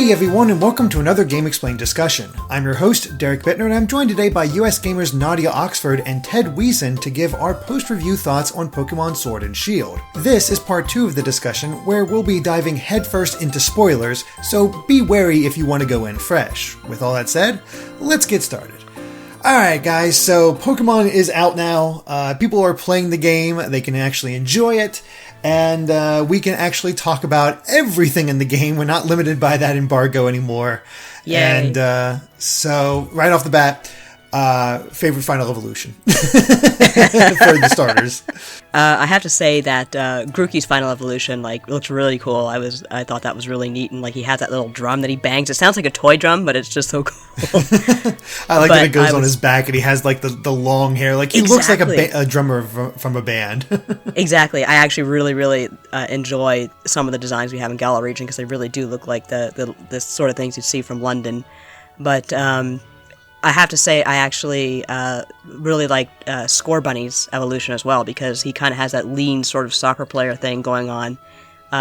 Hey everyone, and welcome to another Game Explained discussion. I'm your host, Derek Bittner, and I'm joined today by US gamers Nadia Oxford and Ted Wiesen to give our post-review thoughts on Pokémon Sword and Shield. This is part 2 of the discussion, where we'll be diving headfirst into spoilers, so be wary if you want to go in fresh. With all that said, let's get started. Alright guys, so Pokemon is out now, people are playing the game, they can actually enjoy it, and we can actually talk about everything in the game. We're not limited by that embargo anymore. Yay. And so, right off the bat, favorite Final Evolution for the starters. I have to say that Grookey's Final Evolution looks really cool. I thought that was really neat, and he has that little drum that he bangs. It sounds like a toy drum, but it's just so cool. I like that it goes on his back, and he has the long hair. He looks like a drummer from a band. Exactly. I actually really enjoy some of the designs we have in Galar region because they really do look like the sort of things you'd see from London. But I have to say, I actually really like Scorbunny's evolution as well, because he kind of has that lean sort of soccer player thing going on.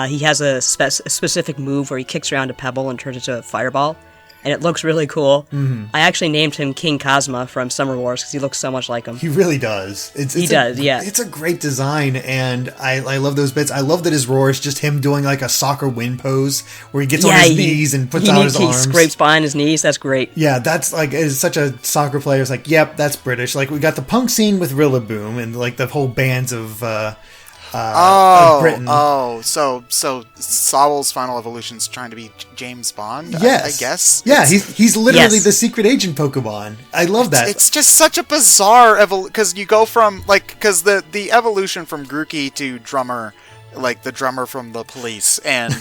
He has a specific move where he kicks around a pebble and turns into a fireball, and it looks really cool. Mm-hmm. I actually named him King Cosma from Summer Wars because he looks so much like him. He really does. He does, yeah. It's a great design, and I love those bits. I love that his roar is just him doing a soccer wind pose where he gets on his knees and puts out his arms. He scrapes behind his knees. That's great. Yeah, that's it's such a soccer player. It's yep, that's British. We got the punk scene with Rillaboom and the whole bands of Britain. So Sobel's Final Evolution's trying to be James Bond, yes. I guess? Yeah, he's literally the secret agent Pokemon. I love that. It's just such a bizarre evolution, because you go from, because the evolution from Grookey to Drummer, the drummer from The Police, and,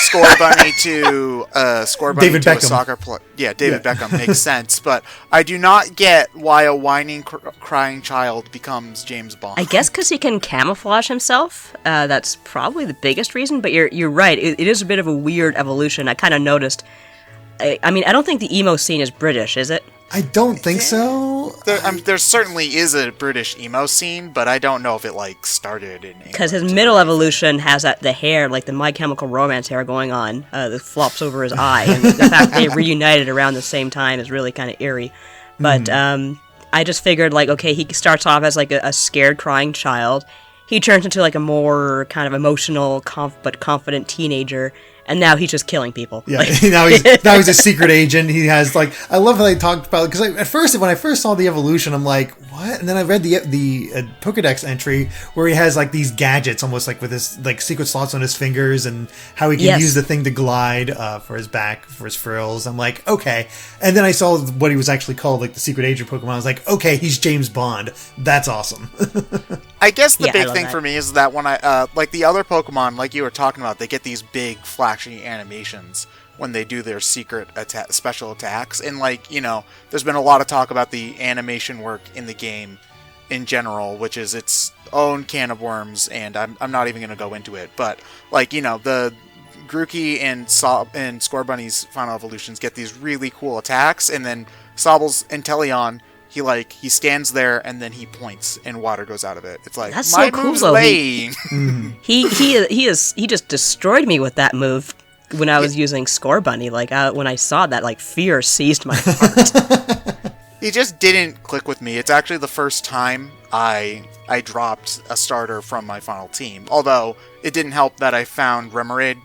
Scorbunny to David Beckham. A soccer player. Yeah, David Beckham makes sense, but I do not get why a whining, crying child becomes James Bond. I guess because he can camouflage himself. That's probably the biggest reason, but you're right. It is a bit of a weird evolution. I kind of noticed. I don't think the emo scene is British, is it? I don't think so. There certainly is a British emo scene, but I don't know if it started in England. Because his middle evolution has the hair, the My Chemical Romance hair going on, that flops over his eye, and the fact they reunited around the same time is really kind of eerie. But I just figured, okay, he starts off as a scared, crying child. He turns into a more kind of emotional, but confident teenager. And now he's just killing people. Yeah, now he's a secret agent. He has I love how they talked about it, because at first, when I first saw the evolution, I'm like, what? And then I read the Pokedex entry where he has these gadgets, almost with his secret slots on his fingers, and how he can use the thing to glide for his back, for his frills. I'm like, okay. And then I saw what he was actually called, the secret agent Pokemon. I was like, okay, he's James Bond. That's awesome. I guess the big thing for me is that when I the other Pokemon, like you were talking about, they get these big flashy animations when they do their secret special attacks, and there's been a lot of talk about the animation work in the game in general, which is its own can of worms, and I'm not even going to go into it, but the Grookey and Scorbunny's Final Evolutions get these really cool attacks, and then Sobel's Inteleon, he stands there and then he points and water goes out of it. It's that's my so cool, move's though. lame. He just destroyed me with that move when I was using Scorbunny. When I saw that, fear seized my heart. He just didn't click with me. It's actually the first time I dropped a starter from my final team. Although it didn't help that I found Remoraid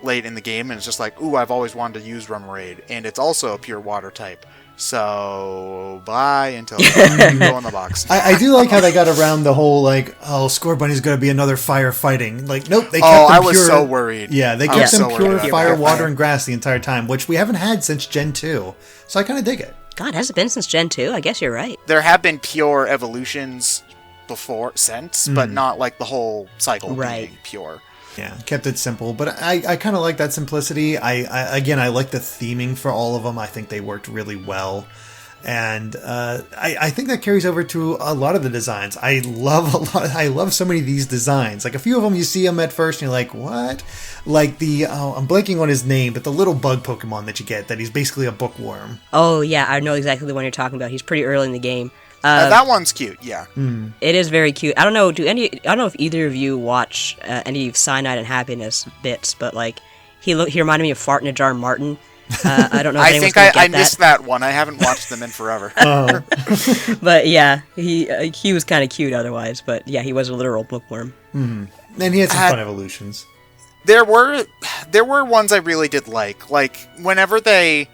late in the game, and it's just ooh, I've always wanted to use Remoraid, and it's also a pure water type. So, bye until you go in the box. I do like how they got around the whole, Scorbunny's going to be another firefighting. Nope, they kept him I pure. was so worried. Yeah, they kept him pure fire, water, and grass the entire time, which we haven't had since Gen 2. So I kind of dig it. God, has it been since Gen 2? I guess you're right. There have been pure evolutions since, but not the whole cycle being pure. Yeah, kept it simple, but I kind of like that simplicity. I like the theming for all of them. I think they worked really well, and I think that carries over to a lot of the designs. I love so many of these designs. A few of them, you see them at first, and you're like, what? I'm blanking on his name, but the little bug Pokemon that you get, that he's basically a bookworm. Oh yeah, I know exactly the one you're talking about. He's pretty early in the game. That one's cute, yeah. It is very cute. I don't know if either of you watch any of Cyanide and Happiness bits, but He reminded me of Fart in a Jar Martin. I don't know if I anyone's think gonna get I missed that one. I haven't watched them in forever. Oh. But yeah, he was kind of cute otherwise. But yeah, he was a literal bookworm. And he had some fun evolutions. There were ones I really did like. Like, whenever they...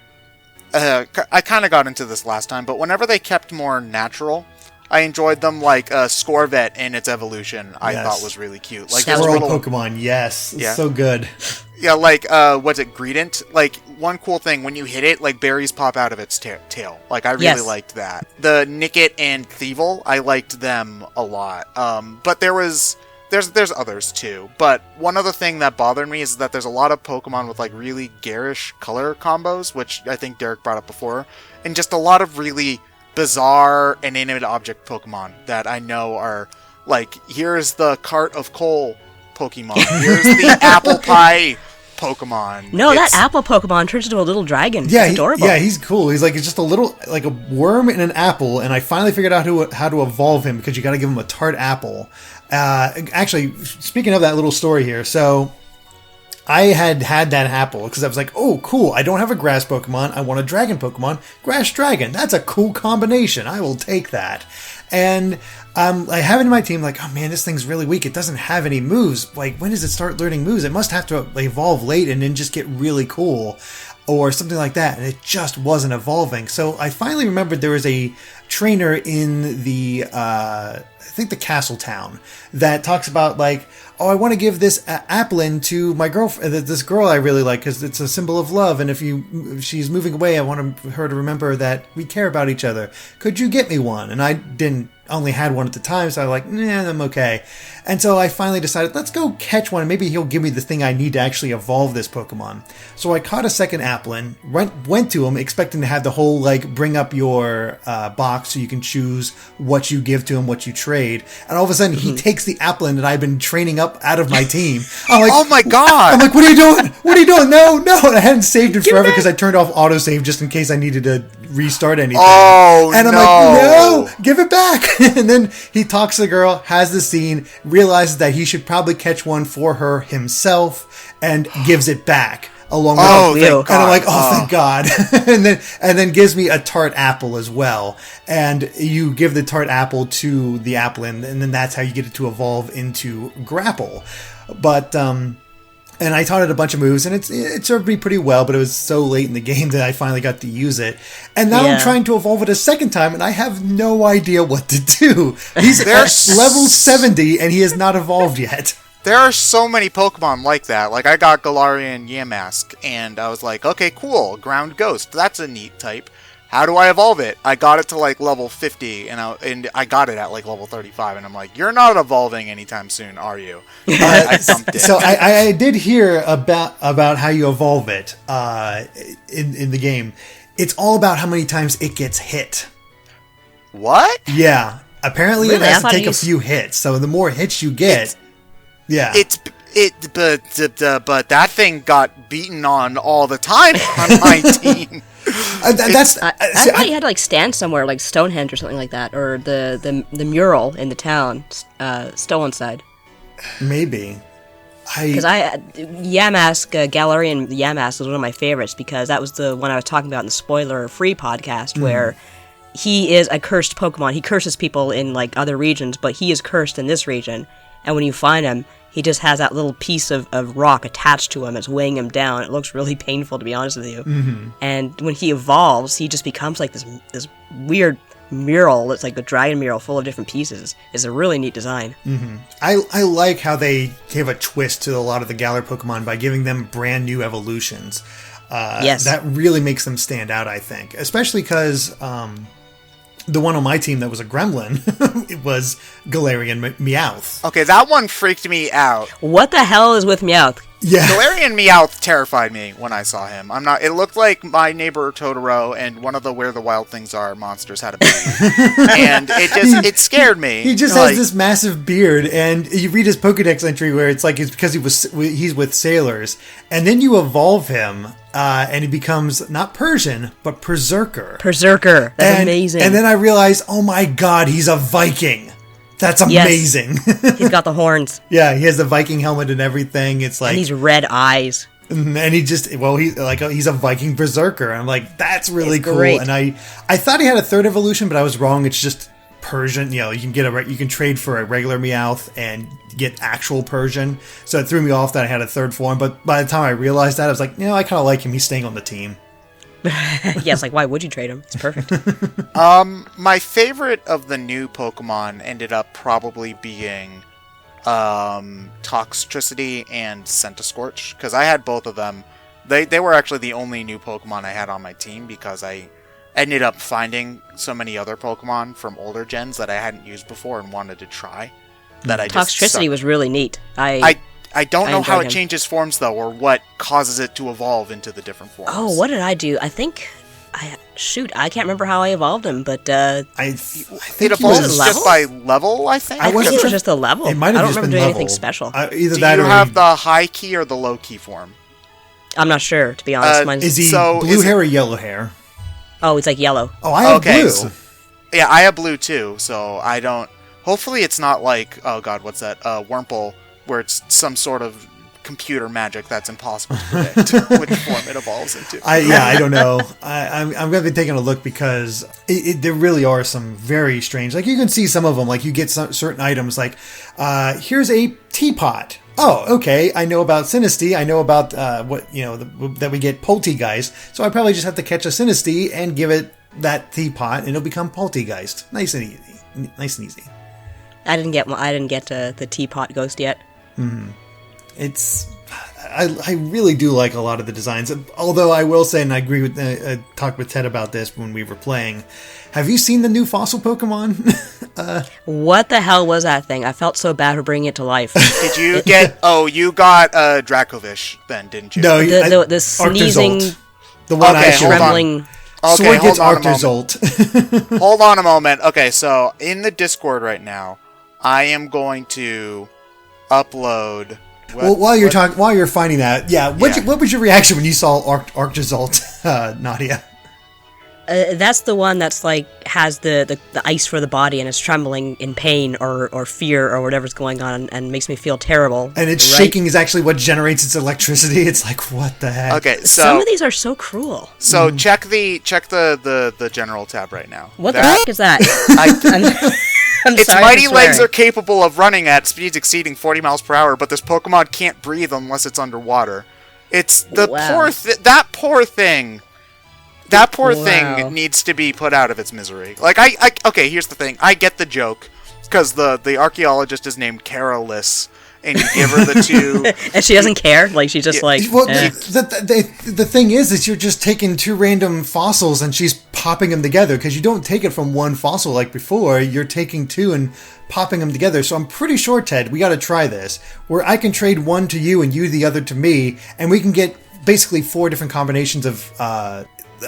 I kind of got into this last time, but whenever they kept more natural, I enjoyed them. Like, Scorvet in its evolution, I thought was really cute. Like, Squirrel Pokemon, yes. It's so good. Yeah, like, what's it, Greedent? Like, one cool thing, when you hit it, like, berries pop out of its tail. Like, I really liked that. The Nickit and Thievul, I liked them a lot. But there's others, too. But one other thing that bothered me is that there's a lot of Pokemon with, like, really garish color combos, which I think Derek brought up before, and just a lot of really bizarre inanimate object Pokemon that I know are, like, here's the cart of coal Pokemon, here's the apple pie Pokemon. No, that apple Pokemon turns into a little dragon. Yeah, it's adorable. He's cool. He's like, it's just a little, like a worm in an apple, and I finally figured out how to evolve him, because you got to give him a tart apple. Actually, speaking of that little story here, so I had that apple because I was like, oh, cool, I don't have a grass Pokemon, I want a dragon Pokemon, grass dragon, that's a cool combination, I will take that. And I have it in my team, like, oh man, this thing's really weak, it doesn't have any moves, like, when does it start learning moves? It must have to evolve late and then just get really cool, or something like that, and it just wasn't evolving. So I finally remembered there was a trainer in the, I think the Castle Town, that talks about, like, oh, I want to give this Applin to my girlfriend, this girl I really like, because it's a symbol of love, and if she's moving away, I want her to remember that we care about each other. Could you get me one? And I only had one at the time, so I was like, nah, I'm okay. And so I finally decided, let's go catch one, and maybe he'll give me the thing I need to actually evolve this Pokemon. So I caught a second Applin, went to him, expecting to have the whole, like, bring up your box so you can choose what you give to him, what you trade. And all of a sudden, he takes the Applin that I've been training up out of my team. I'm like, oh my god! I'm like, what are you doing? What are you doing? No! And I hadn't saved it forever because I turned off autosave just in case I needed to restart anything. Oh, and I'm like, no! Give it back! And then he talks to the girl, has the scene, realizes that he should probably catch one for her himself, and gives it back. Along with thank God. And I'm like, oh, thank God. and then gives me a tart apple as well. And you give the tart apple to the Applin, and then that's how you get it to evolve into Grapple. But and I taught it a bunch of moves, and it served me pretty well, but it was so late in the game that I finally got to use it. And now I'm trying to evolve it a second time, and I have no idea what to do. He's at level 70, and he has not evolved yet. There are so many Pokemon like that. Like, I got Galarian Yamask, and I was like, okay, cool, Ground Ghost, that's a neat type. How do I evolve it? I got it to, like, level 50, and I got it at, like, level 35, and I'm like, you're not evolving anytime soon, are you? I dumped it. So I did hear about how you evolve it in the game. It's all about how many times it gets hit. What? Yeah. Apparently Really? it has to take a few hits, so the more hits you get... But that thing got beaten on all the time on my team. I thought you had to, like, stand somewhere, like Stonehenge or something like that, or the mural in the town, Stolenside. Maybe. Because Yamask, Galarian Yamask was one of my favorites, because that was the one I was talking about in the spoiler-free podcast, where he is a cursed Pokemon. He curses people in, like, other regions, but he is cursed in this region. And when you find him, he just has that little piece of rock attached to him that's weighing him down. It looks really painful, to be honest with you. Mm-hmm. And when he evolves, he just becomes like this weird mural. It's like a dragon mural full of different pieces. It's a really neat design. Mm-hmm. I like how they gave a twist to a lot of the Galar Pokemon by giving them brand new evolutions. Yes. That really makes them stand out, I think. Especially because... the one on my team that was a gremlin, it was Galarian Meowth. Okay, that one freaked me out. What the hell is with Meowth? Yeah. Galarian Meowth terrified me when I saw him. It looked like my neighbor Totoro and one of the Where the Wild Things Are monsters had a baby. And it scared me. He just has this massive beard, and you read his Pokedex entry where it's like it's because he's with sailors, and then you evolve him, and he becomes not Persian, but Berserker. Berserker. That's amazing. And then I realized, oh my god, he's a Viking. That's amazing. Yes. He's got the horns. Yeah, he has the Viking helmet and everything. It's like... And these red eyes. And he's a Viking berserker. I'm like, that's really It's cool. great. And I thought he had a third evolution, but I was wrong. It's just Persian. You can trade for a regular Meowth and get actual Persian. So it threw me off that I had a third form. But by the time I realized that, I was like, I kind of like him. He's staying on the team. Yes, like why would you trade him? It's perfect. My favorite of the new Pokemon ended up probably being Toxtricity and Centiskorch, because I had both of them. They were actually the only new Pokemon I had on my team, because I ended up finding so many other Pokemon from older gens that I hadn't used before and wanted to try. That I just Toxtricity was really neat. I don't know how it him. changes forms though, or what causes it to evolve into the different forms. Oh, what did I do? I think I can't remember how I evolved him, but I It think evolves just by level, I think. I think it was just the level. It might have I don't just remember been doing level. anything special. Either Do that you or have the high key or the low key form? I'm not sure, to be honest. Mine's- is he So, blue is hair or yellow hair? Oh, it's like yellow. Oh, I have blue. Yeah, I have blue too, so I don't... Hopefully it's not like, oh god, what's that, Wurmple, where it's some sort of computer magic that's impossible to predict which form it evolves into. I don't know. I'm going to be taking a look, because there really are some very strange... Like, you can see some of them, like, you get some certain items, like, here's a teapot. Oh, okay, I know about Sinistea. I know about, that we get Poltegeist. So I probably just have to catch a Sinistea and give it that teapot, and it'll become Poltegeist. Nice and easy. I didn't get the teapot ghost yet. I really do like a lot of the designs. Although I will say, and I agree with, I talked with Ted about this when we were playing. Have you seen the new fossil Pokemon? What the hell was that thing? I felt so bad for bringing it to life. Did you get... Oh, you got Dracovish then, didn't you? No, The sneezing, Arctozolt. The one Okay, I showed. trembling... Sword gets hold on a moment. Arctozolt. Hold on a moment. Okay, so in the Discord right now, I am going to upload... While you're finding that, what was your reaction when you saw Arctozolt, Nadia? That's the one that's like has the ice for the body and is trembling in pain or fear or whatever's going on and makes me feel terrible. And its shaking is actually what generates its electricity. It's like, what the heck? Okay, so some of these are so cruel. So check the general tab right now. What the heck is that? I'm Its sorry mighty for legs swearing. are capable of running at speeds exceeding 40 miles per hour, but this Pokemon can't breathe unless it's underwater. It's the Wow. that poor thing. That poor Wow. thing needs to be put out of its misery. Like, okay, here's the thing. I get the joke, because the archaeologist is named Carolus, and you give her the two... And she doesn't care? Like, she's just like... Well, eh. the thing is you're just taking two random fossils and she's popping them together, because you don't take it from one fossil like before. You're taking two and popping them together. So I'm pretty sure, Ted, we got to try this, where I can trade one to you and you the other to me, and we can get basically 4 different combinations of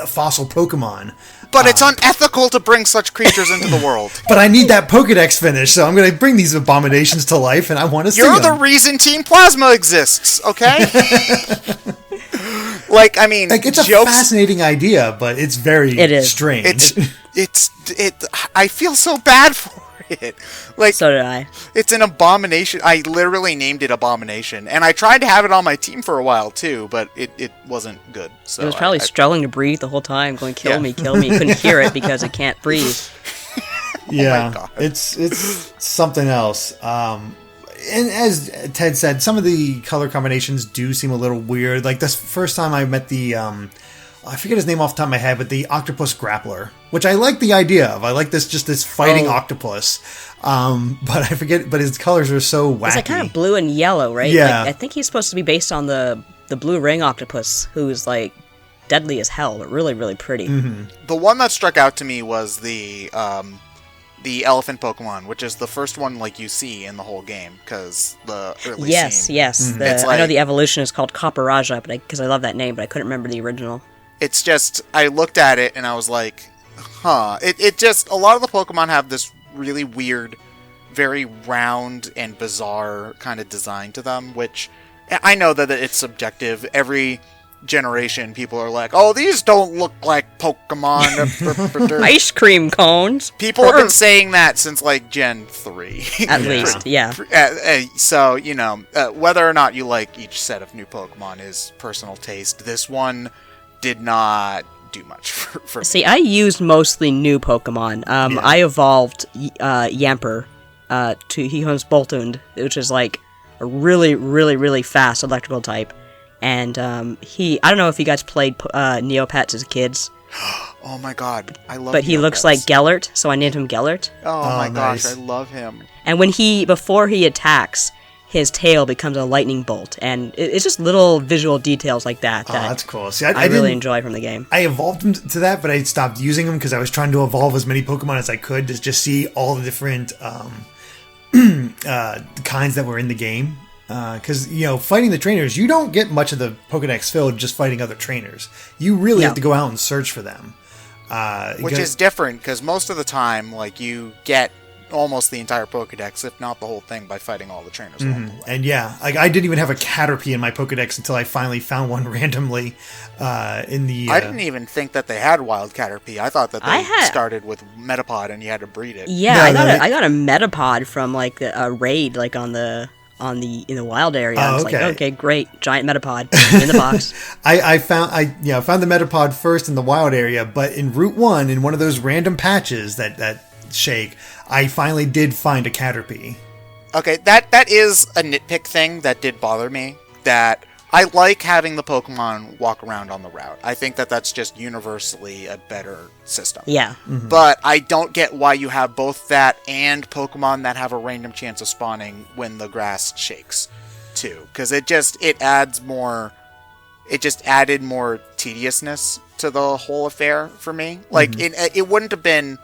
fossil Pokemon. But it's unethical to bring such creatures into the world. But I need that Pokedex finish, so I'm going to bring these abominations to life, and I want to see them. You're the reason Team Plasma exists, okay? Like, I mean, Like, it's a jokes... fascinating idea, but it's very strange. I feel so bad for it. Like, So did I. it's an abomination. I literally named it Abomination, and I tried to have it on my team for a while too, but it wasn't good. So It was probably struggling to breathe the whole time, going, kill me. You couldn't hear it because it can't breathe. Yeah, God. it's something else. And as Ted said, some of the color combinations do seem a little weird. Like this first time I met the, I forget his name off the top of my head, but the Octopus Grappler, which I like the idea of. I like this fighting octopus. But I forget, but his colors are so wacky. It's like kind of blue and yellow, right? Yeah. Like, I think he's supposed to be based on the blue ring octopus, who's like deadly as hell, but really, really pretty. Mm-hmm. The one that struck out to me was the elephant Pokemon, which is the first one like you see in the whole game, because the early scene. Yes. It's I know like- the evolution is called Copperaja, because I love that name, but I couldn't remember the original. It's just, I looked at it and I was like, huh. It just, a lot of the Pokemon have this really weird, very round and bizarre kind of design to them, which I know that it's subjective. Every generation, people are like, "Oh, these don't look like Pokemon." Ice cream cones. People have been saying that since like Gen 3. At least, yeah. So, whether or not you like each set of new Pokemon is personal taste. This one did not do much for me. See, I used mostly new Pokemon. I evolved Yamper he becomes Boltund, which is like a really, really, really fast electrical type. And I don't know if you guys played Neopets as kids. Oh my god, I love But he looks like Gellert, so I named him Gellert. Oh my gosh, I love him. And before he attacks, his tail becomes a lightning bolt. And it's just little visual details like that. That's cool. See, I really enjoy from the game. I evolved him to that, but I stopped using him because I was trying to evolve as many Pokemon as I could to just see all the different kinds that were in the game. Because, fighting the trainers, you don't get much of the Pokedex filled just fighting other trainers. You really have to go out and search for them. Which is different, because most of the time, like, you get almost the entire Pokedex, if not the whole thing, by fighting all the trainers along the way. And I didn't even have a Caterpie in my Pokedex until I finally found one randomly in the... I didn't even think that they had wild Caterpie. I thought that they started with Metapod and you had to breed it. Yeah, I got a Metapod from, like, a raid, like, in the wild area. I was like, okay, great, giant Metapod in the box. I found the Metapod first in the wild area, but in Route 1, in one of those random patches that shake, I finally did find a Caterpie. Okay, that is a nitpick thing that did bother me. That I like having the Pokemon walk around on the route. I think that that's just universally a better system. Yeah. Mm-hmm. But I don't get why you have both that and Pokemon that have a random chance of spawning when the grass shakes, too. Because it adds more... It just added more tediousness to the whole affair for me. Like, it wouldn't have been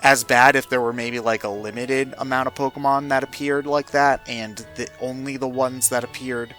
as bad if there were maybe like a limited amount of Pokemon that appeared like that, and only the ones that appeared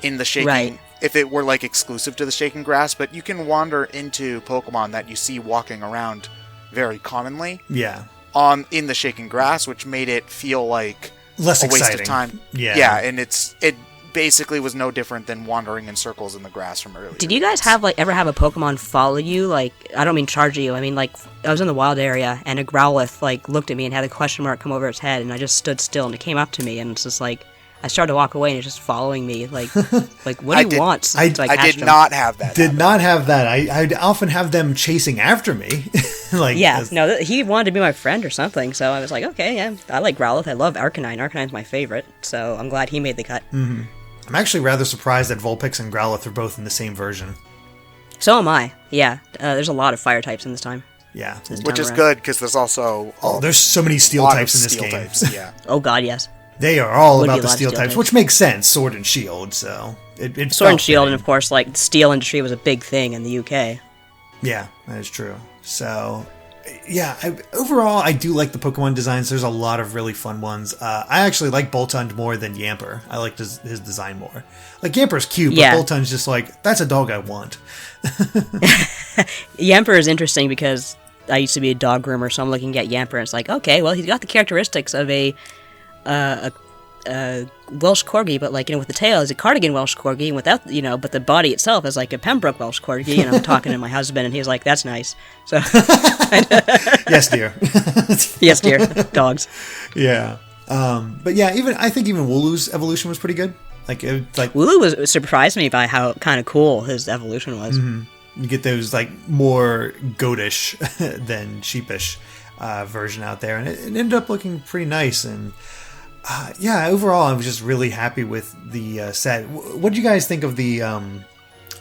in the shaking, if it were like exclusive to the shaking grass. But you can wander into Pokemon that you see walking around very commonly, in the shaking grass, which made it feel like less a waste exciting. of time. And it basically was no different than wandering in circles in the grass from earlier. Did you guys ever have a Pokemon follow you? Like, I don't mean charge you. I mean, like, I was in the wild area and a Growlithe looked at me and had a question mark come over its head, and I just stood still and it came up to me, and it's just like, I started to walk away and it's just following me. Like what do you want? I did not have that. Not have that. I'd often have them chasing after me. He wanted to be my friend or something, so I was like, okay, yeah, I like Growlithe. I love Arcanine. Arcanine's my favorite, so I'm glad he made the cut. Mm-hmm. I'm actually rather surprised that Vulpix and Growlithe are both in the same version. So am I. Yeah, there's a lot of fire types in this time. Yeah, which is good because there's also there's so many steel types in this game. Yeah. Oh God, yes. They are all about the steel types, which makes sense. Sword and Shield, so it Sword and Shield, and of course, like the steel industry was a big thing in the UK. Yeah, that is true. So, yeah, overall, I do like the Pokemon designs. There's a lot of really fun ones. I actually like Boltund more than Yamper. I liked his design more. Like, Yamper's cute, but Boltund's just like, that's a dog I want. Yamper is interesting because I used to be a dog groomer, so I'm looking at Yamper, and it's like, okay, well, he's got the characteristics of a Welsh Corgi, but with the tail is a Cardigan Welsh Corgi, and without, but the body itself is like a Pembroke Welsh Corgi, and I'm talking to my husband, and he's like, that's nice. So, yes, dear. Yes, dear. Dogs. Yeah. But yeah, I think even Wooloo's evolution was pretty good. Wooloo surprised me by how kind of cool his evolution was. Mm-hmm. You get those more goatish than sheepish version out there, and it ended up looking pretty nice. And overall, I was just really happy with the set. What did you guys think of the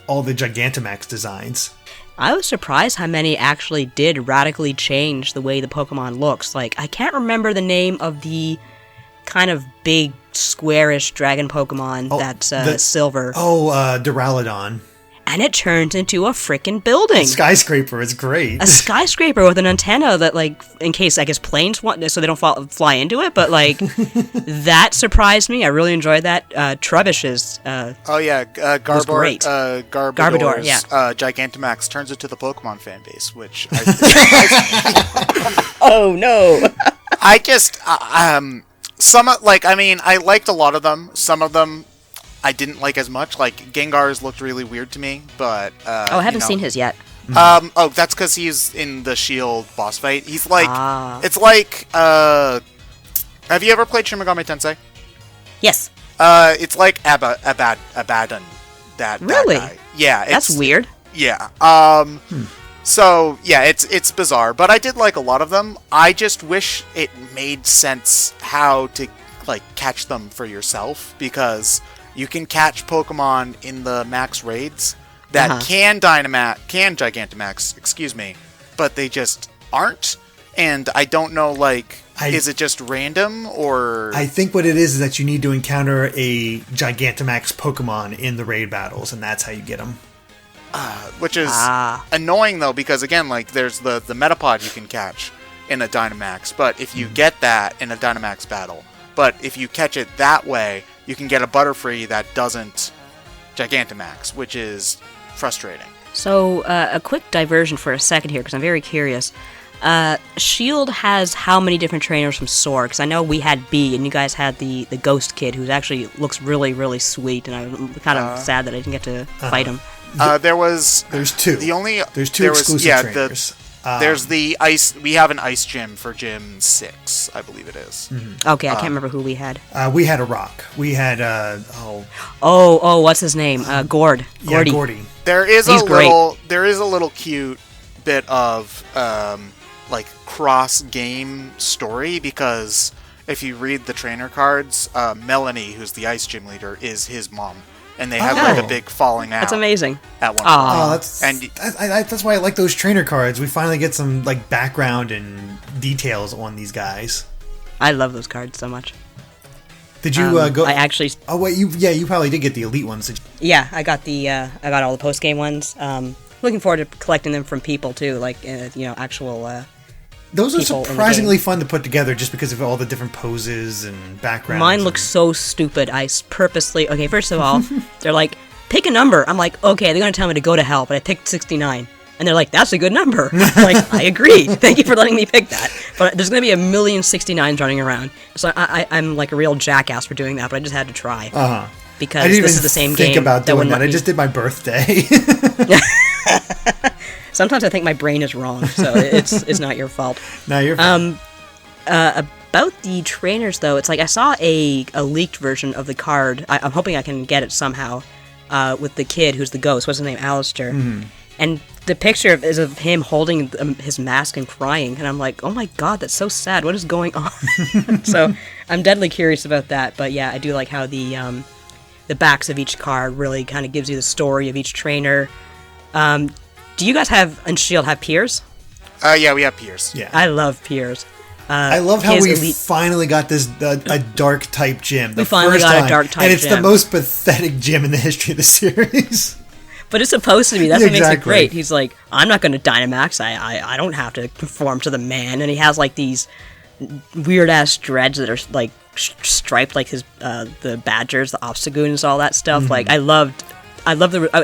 all the Gigantamax designs? I was surprised how many actually did radically change the way the Pokemon looks. I can't remember the name of the kind of big squarish dragon Pokemon that's silver. Duraludon. And it turns into a frickin' building. Skyscraper is great. A skyscraper with an antenna that, in case, I guess, planes want, so they don't fly into it. But, that surprised me. I really enjoyed that. Trubbish's. Garbodor. Great. Garbodor, yeah. Gigantamax turns into the Pokemon fan base, which Oh, no. I just, I liked a lot of them. Some of them, I didn't like as much. Like, Gengar's looked really weird to me, but... I haven't seen his yet. That's because he's in the Shield boss fight. He's like... It's like, have you ever played Shin Megami Tensei? Yes. It's like Abaddon. That guy. Yeah. That's weird. Yeah. So, yeah, it's bizarre, but I did like a lot of them. I just wish it made sense how to, like, catch them for yourself, because you can catch Pokemon in the max raids that can Gigantamax, excuse me, but they just aren't, and I don't know, like, is it just random, or... I think what it is that you need to encounter a Gigantamax Pokemon in the raid battles, and that's how you get them. Which is annoying, though, because, again, like, there's the Metapod you can catch in a Dynamax, but if you get that in a Dynamax battle, but if you catch it that way, you can get a Butterfree that doesn't Gigantamax, which is frustrating. So, a quick diversion for a second here, because I'm very curious. Shield has how many different trainers from Sword? Because I know we had B, and you guys had the Ghost Kid, who actually looks really, really sweet, and I'm kind of sad that I didn't get to fight him. There's two. There's two exclusive trainers. There's the ice. We have an ice gym for Gym 6, I believe it is. Mm-hmm. Okay, I can't remember who we had. We had a rock. We had what's his name? Gordy. Yeah, Gordy. There is a little cute bit of like cross game story, because if you read the trainer cards, Melanie, who's the ice gym leader, is his mom. And they had like a big falling out. That's amazing. At one point. That's why I like those trainer cards. We finally get some like background and details on these guys. I love those cards so much. Did you go? I actually. Oh wait, you probably did get the elite ones. Yeah, I got all the post game ones. Looking forward to collecting them from people too, like actual. Those are surprisingly fun to put together, just because of all the different poses and backgrounds. Mine looks so stupid. I purposely... Okay, first of all, they're like, pick a number. I'm like, okay, they're going to tell me to go to hell, but I picked 69. And they're like, that's a good number. I'm like, I agree. Thank you for letting me pick that. But there's going to be a million 69s running around. So I'm like a real jackass for doing that, but I just had to try. Because this is the same game. I didn't even think about doing that. I just did my birthday. Sometimes I think my brain is wrong, so it's not your fault. No, you're fine. About the trainers, though, it's like I saw a leaked version of the card. I'm hoping I can get it somehow, with the kid who's the ghost. What's his name? Alistair. Mm-hmm. And the picture is of him holding his mask and crying, and I'm like, oh my god, that's so sad. What is going on? So I'm deadly curious about that. But yeah, I do like how the backs of each card really kind of gives you the story of each trainer. Do you guys have peers? Yeah, we have peers. Yeah, I love peers. I love how we finally got this a dark type gym. We finally got a dark type gym, and it's the most pathetic gym in the history of the series. But it's supposed to be. That's what makes it great. He's like, I'm not going to Dynamax. I don't have to conform to the man. And he has like these weird ass dreads that are like striped like his the Badgers, the Obstagoons, all that stuff. Mm-hmm. Like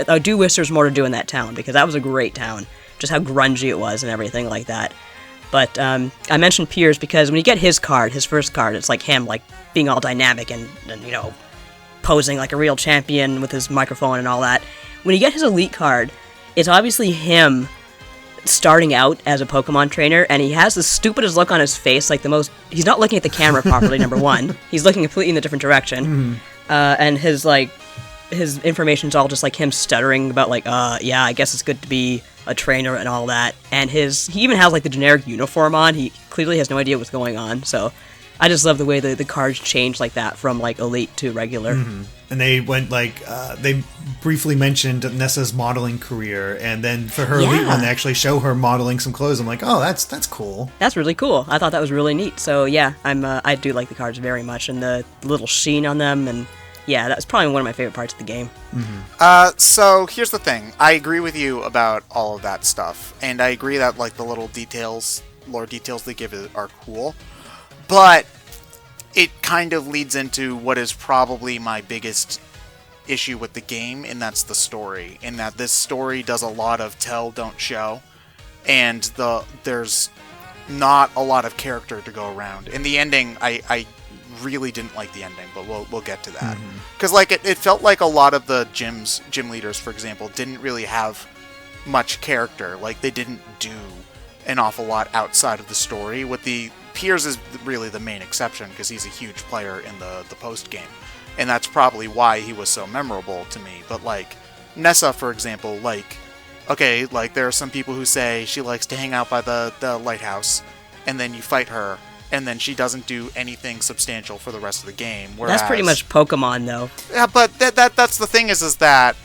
I do wish there was more to do in that town, because that was a great town. Just how grungy it was and everything like that. But I mentioned Piers because when you get his first card, it's like him like being all dynamic and posing like a real champion with his microphone and all that. When you get his elite card, it's obviously him starting out as a Pokemon trainer, and he has the stupidest look on his face, like he's not looking at the camera properly, number one. He's looking completely in a different direction. Mm-hmm. And his information's all just like him stuttering about like, yeah, I guess it's good to be a trainer and all that. And he even has like the generic uniform on. He clearly has no idea what's going on. So I just love the way the cards change like that from like elite to regular. Mm-hmm. And they went like, they briefly mentioned Nessa's modeling career, and then for her elite one, they actually show her modeling some clothes. I'm like, oh, that's cool. That's really cool. I thought that was really neat. So yeah, I do like the cards very much, and the little sheen on them, and yeah, that's probably one of my favorite parts of the game. Mm-hmm. So here's the thing. I agree with you about all of that stuff, and I agree that like the little lore details they give are cool, but it kind of leads into what is probably my biggest issue with the game, and that's the story. In that this story does a lot of tell, don't show, and there's not a lot of character to go around. In the ending, I really didn't like the ending, but we'll get to that. Because like it felt like a lot of the gym leaders, for example, didn't really have much character. Like they didn't do an awful lot outside of the story. With the Piers is really the main exception because he's a huge player in the post game, and that's probably why he was so memorable to me. But like Nessa, for example, like okay, like there are some people who say she likes to hang out by the lighthouse, and then you fight her, and then she doesn't do anything substantial for the rest of the game. Whereas, that's pretty much Pokemon, though. Yeah, but that's the thing is that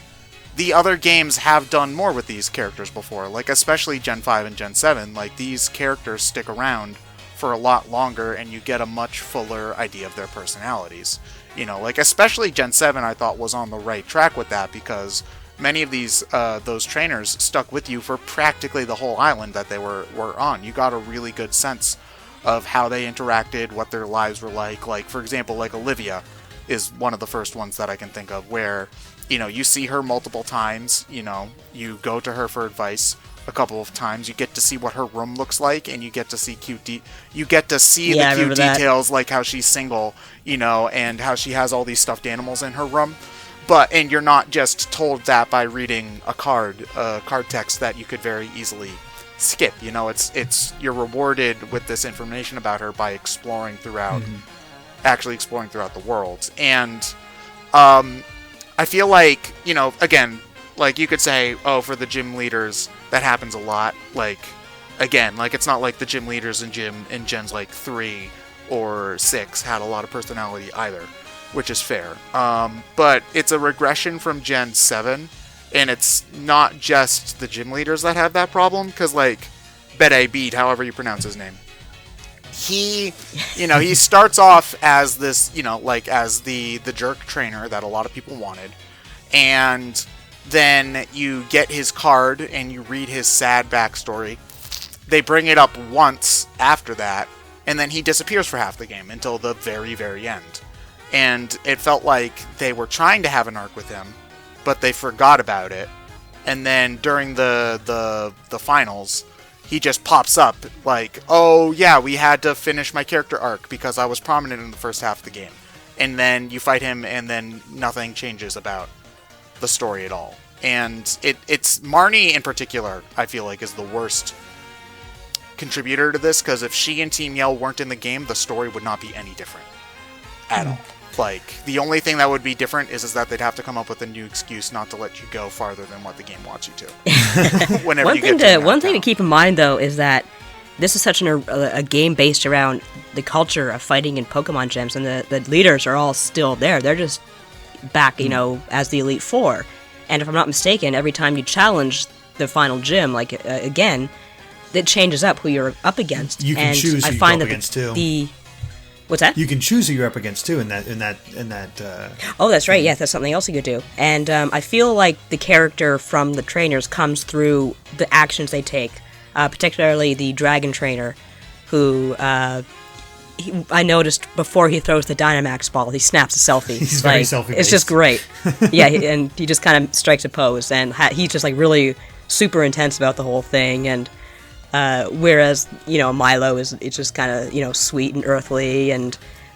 the other games have done more with these characters before, like especially Gen 5 and Gen 7. Like these characters stick around for a lot longer, and you get a much fuller idea of their personalities. You know, like especially Gen 7, I thought was on the right track with that because many of these those trainers stuck with you for practically the whole island that they were on. You got a really good sense of how they interacted, what their lives were like. Like for example, like Olivia is one of the first ones that I can think of where, you know, you see her multiple times, you know, you go to her for advice a couple of times, you get to see what her room looks like, and you get to see the cute details, like how she's single, you know, and how she has all these stuffed animals in her room. And you're not just told that by reading a card text that you could very easily skip. You know, you're rewarded with this information about her by actually exploring throughout the world. And I feel like, you know, again, like you could say, oh, for the gym leaders, that happens a lot. Like, again, like it's not like the gym leaders in Gens like 3 or 6 had a lot of personality either, which is fair. But it's a regression from Gen 7, and it's not just the gym leaders that have that problem, because like Bede Beat, however you pronounce his name, he starts off as this, you know, like as the jerk trainer that a lot of people wanted, and then you get his card and you read his sad backstory. They bring it up once after that, and then he disappears for half the game until the very, very end. And it felt like they were trying to have an arc with him, but they forgot about it. And then during the finals, he just pops up like, oh yeah, we had to finish my character arc because I was prominent in the first half of the game. And then you fight him, and then nothing changes about the story at all. And it's Marnie in particular, I feel like, is the worst contributor to this, because if she and Team Yell weren't in the game, the story would not be any different at all. Like, the only thing that would be different is that they'd have to come up with a new excuse not to let you go farther than what the game wants you to. One thing to keep in mind, though, is that this is such a game based around the culture of fighting in Pokemon gyms, and the leaders are all still there. They're just back, you know, as the Elite Four. And if I'm not mistaken, every time you challenge the final gym, like, again, it changes up who you're up against. You can choose who you go up against, too. What's that? You can choose who you're up against too in that. Oh, that's right. Yeah, that's something else you could do. And I feel like the character from the trainers comes through the actions they take, particularly the dragon trainer, who I noticed before he throws the Dynamax ball, he snaps a selfie. He's very selfie-based. It's just great. Yeah, and he just kind of strikes a pose, and he's just like really super intense about the whole thing. And whereas, you know, Milo it's just kind of, you know, sweet and earthly,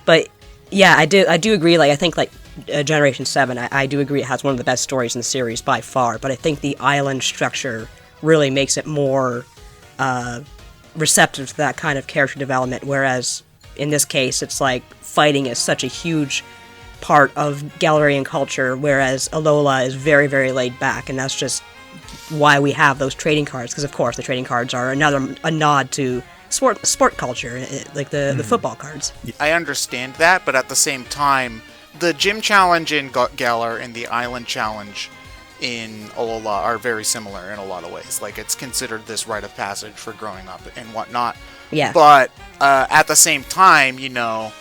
but yeah, I do agree. Like, I think like Generation 7, I do agree it has one of the best stories in the series by far, but I think the island structure really makes it more receptive to that kind of character development, whereas in this case it's like fighting is such a huge part of Galarian culture, whereas Alola is very, very laid back, and that's just why we have those trading cards, because of course the trading cards are a nod to sport culture, like the football cards. I understand that, but at the same time, the gym challenge in Galar and the island challenge in Alola are very similar in a lot of ways. Like, it's considered this rite of passage for growing up and whatnot. Yeah. But at the same time, you know,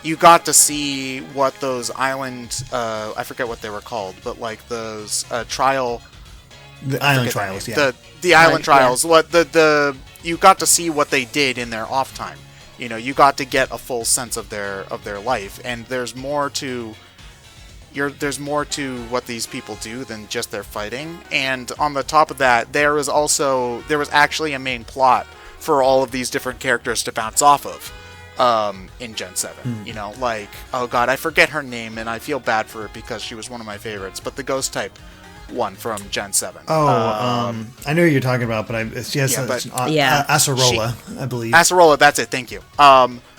you got to see what those island, I forget what they were called, but like those trial. The island trials, yeah. The island trials. Yeah. What you got to see what they did in their off time. You know, you got to get a full sense of their life, and there's more to what these people do than just their fighting. And on the top of that, there was actually a main plot for all of these different characters to bounce off of. in Gen 7. You know, like, oh god, I forget her name, and I feel bad for it because she was one of my favorites, but the ghost type one from Gen 7. I know who you're talking about, but Acerola, I believe. Acerola, that's it, thank you.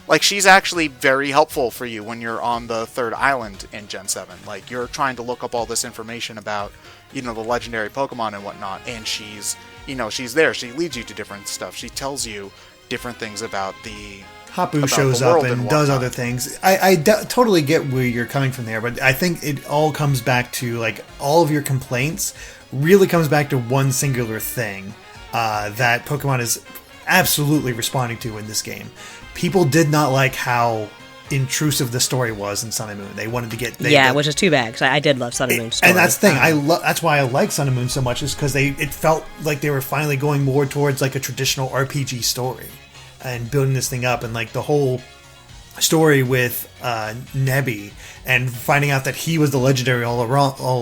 Like, she's actually very helpful for you when you're on the third island in Gen 7. Like, you're trying to look up all this information about, you know, the legendary Pokemon and whatnot, and she's there. She leads you to different stuff. She tells you different things about the... Hapu shows up and does other things. I totally get where you're coming from there, but I think it all comes back to, like, all of your complaints really comes back to one singular thing that Pokemon is absolutely responding to in this game. People did not like how intrusive the story was in Sun and Moon. They wanted to get... which is too bad, because I did love Sun and Moon's story. And that's the thing. That's why I like Sun and Moon so much, is because it felt like they were finally going more towards, like, a traditional RPG story and building this thing up. And, like, the whole story with Nebby and finding out that he was the legendary all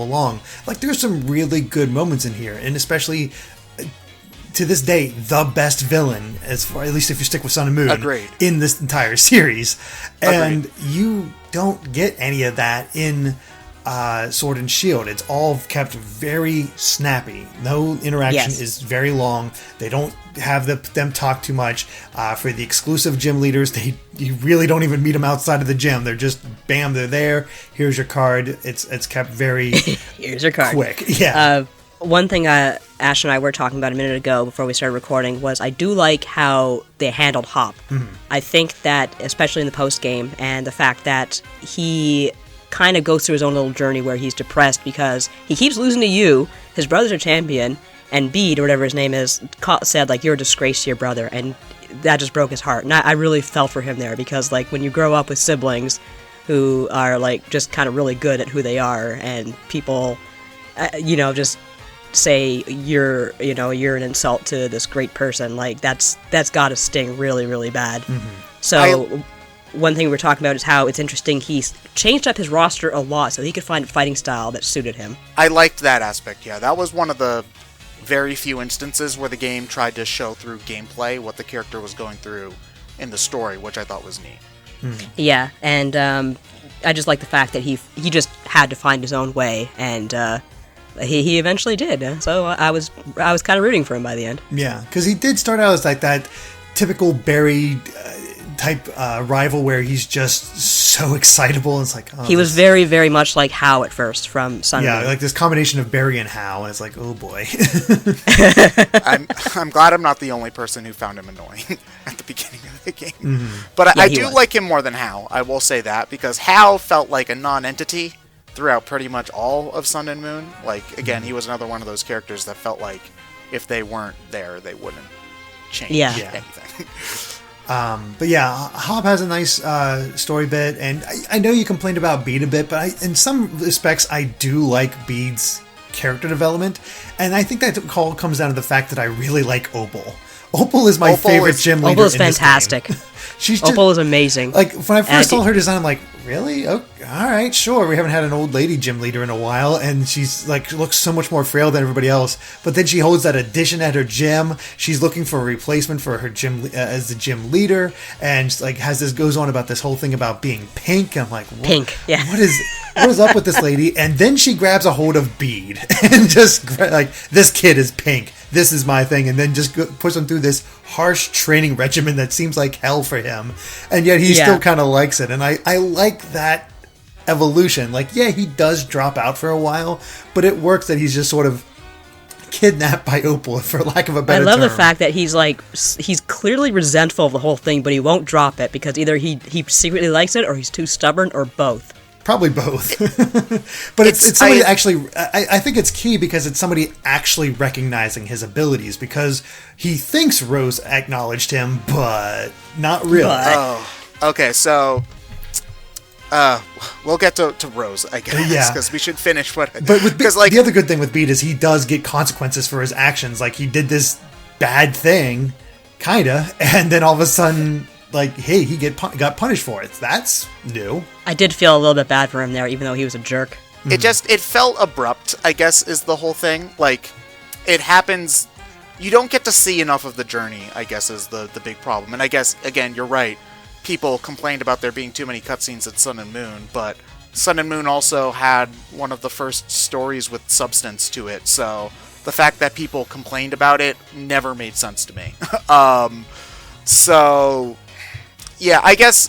along. Like, there's some really good moments in here, and especially... to this day, the best villain, as far, at least if you stick with Sun and Moon, Agreed. In this entire series. And Agreed. You don't get any of that in Sword and Shield. It's all kept very snappy. No interaction is very long. They don't have them talk too much. For the exclusive gym leaders, you really don't even meet them outside of the gym. They're just, bam, they're there. Here's your card. It's kept very here's your card. Quick. Yeah. One thing Ash and I were talking about a minute ago before we started recording was I do like how they handled Hop. Mm-hmm. I think that, especially in the post-game, and the fact that he kind of goes through his own little journey where he's depressed because he keeps losing to you, his brother's a champion, and Bede, or whatever his name is, said, like, you're a disgrace to your brother, and that just broke his heart. And I really felt for him there, because, like, when you grow up with siblings who are, like, just kind of really good at who they are, and people, just... say you're an insult to this great person, like that's gotta sting really, really bad. So one thing we were talking about is how it's interesting he's changed up his roster a lot so he could find a fighting style that suited him. I liked that aspect. That was one of the very few instances where the game tried to show through gameplay what the character was going through in the story, which I thought was neat. And I just like the fact that he just had to find his own way, and he eventually did, so I was kind of rooting for him by the end. Yeah, because he did start out as like that typical Barry type rival where he's just so excitable, and it's like... he was very, very much like Hao at first from Sun and Moon. Like this combination of Barry and Hao, and it's like, oh boy. I'm glad I'm not the only person who found him annoying at the beginning of the game. But I do like him more than Hao, I will say that, because Hao felt like a non-entity throughout pretty much all of Sun and Moon. Like, again, he was another one of those characters that felt like if they weren't there, they wouldn't change anything. But yeah, Hop has a nice story bit, and I know you complained about Bede a bit, but in some respects, I do like Bede's character development, and I think that all comes down to the fact that I really like Opal. Opal is my favorite gym leader. Opal is fantastic. Opal is amazing. Like, when I first saw her design, I'm like, really? Oh, all right, sure. We haven't had an old lady gym leader in a while, and she's like looks so much more frail than everybody else. But then she holds that addition at her gym. She's looking for a replacement for her gym as the gym leader, and like goes on about this whole thing about being pink. I'm like, pink, yeah. What is up with this lady? And then she grabs a hold of Bede and just like, this kid is pink. This is my thing, and then just puts him through this harsh training regimen that seems like hell for him, and yet he still kind of likes it, and I like that evolution. Like, he does drop out for a while, but it works that he's just sort of kidnapped by Opal, for lack of a better term. I love the fact that he's clearly resentful of the whole thing, but he won't drop it, because either he secretly likes it, or he's too stubborn, or both. Probably both. But it's somebody actually... I think it's key because it's somebody actually recognizing his abilities, because he thinks Rose acknowledged him, but not really. Okay, so... we'll get to Rose, I guess, because we should finish what... But with the other good thing with Bede is he does get consequences for his actions. Like, he did this bad thing, kinda, and then all of a sudden... like, hey, he got punished for it. That's new. I did feel a little bit bad for him there, even though he was a jerk. It felt abrupt, I guess, is the whole thing. Like, it happens... You don't get to see enough of the journey, I guess, is the big problem. And I guess, again, you're right. people complained about there being too many cutscenes in Sun and Moon, but Sun and Moon also had one of the first stories with substance to it, so the fact that people complained about it never made sense to me. So, yeah, I guess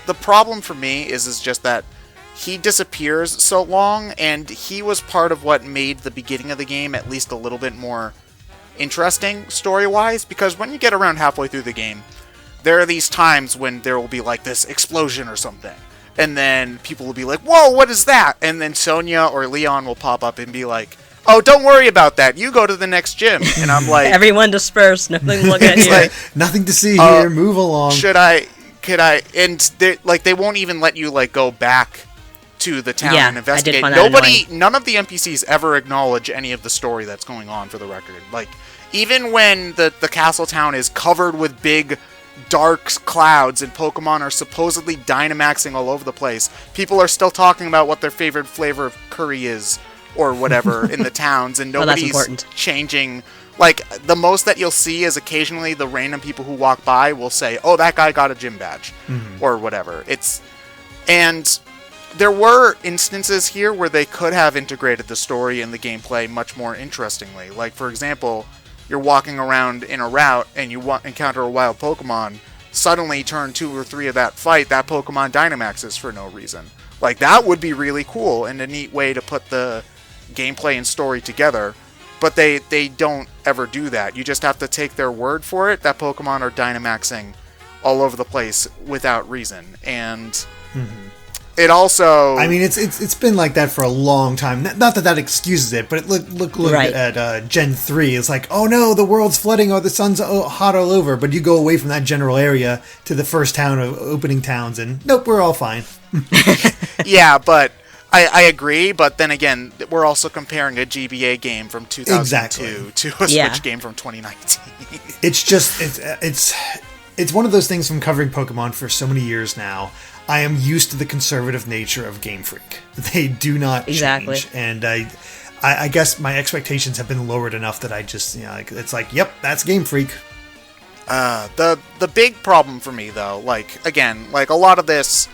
the problem for me is just that he disappears so long, and he was part of what made the beginning of the game at least a little bit more interesting story-wise, because when you get around halfway through the game, there are these times when there will be like this explosion or something, and then people will be like, whoa, what is that? And then Sonia or Leon will pop up and be like, oh, don't worry about that, you go to the next gym. And I'm like, everyone disperse, nothing to look at here. Like, nothing to see here, move along. Could I, and they won't even let you like go back to the town and investigate. None of the NPCs ever acknowledge any of the story that's going on, for the record. Like, even when the castle town is covered with big dark clouds and Pokemon are supposedly Dynamaxing all over the place, people are still talking about what their favorite flavor of curry is or whatever in the towns, and nobody's changing. Like, the most that you'll see is occasionally the random people who walk by will say, oh, that guy got a gym badge, or whatever. And there were instances here where they could have integrated the story and the gameplay much more interestingly. Like, for example, you're walking around in a route and you encounter a wild Pokemon, suddenly turn 2 or 3 of that fight, that Pokemon Dynamaxes for no reason. Like, that would be really cool and a neat way to put the gameplay and story together. But they don't ever do that. You just have to take their word for it that Pokemon are Dynamaxing all over the place without reason. And it also... I mean, it's been like that for a long time. Not that excuses it, but look right. at Gen 3. It's like, oh no, the world's flooding or the sun's hot all over. But you go away from that general area to the first town of opening towns and nope, we're all fine. Yeah, but... I agree, but then again, we're also comparing a GBA game from 2002 to a Switch game from 2019. It's just, it's one of those things from covering Pokemon for so many years now. I am used to the conservative nature of Game Freak. They do not change. And I guess my expectations have been lowered enough that I just, it's like, yep, that's Game Freak. The big problem for me, though, like, again, like, a lot of this...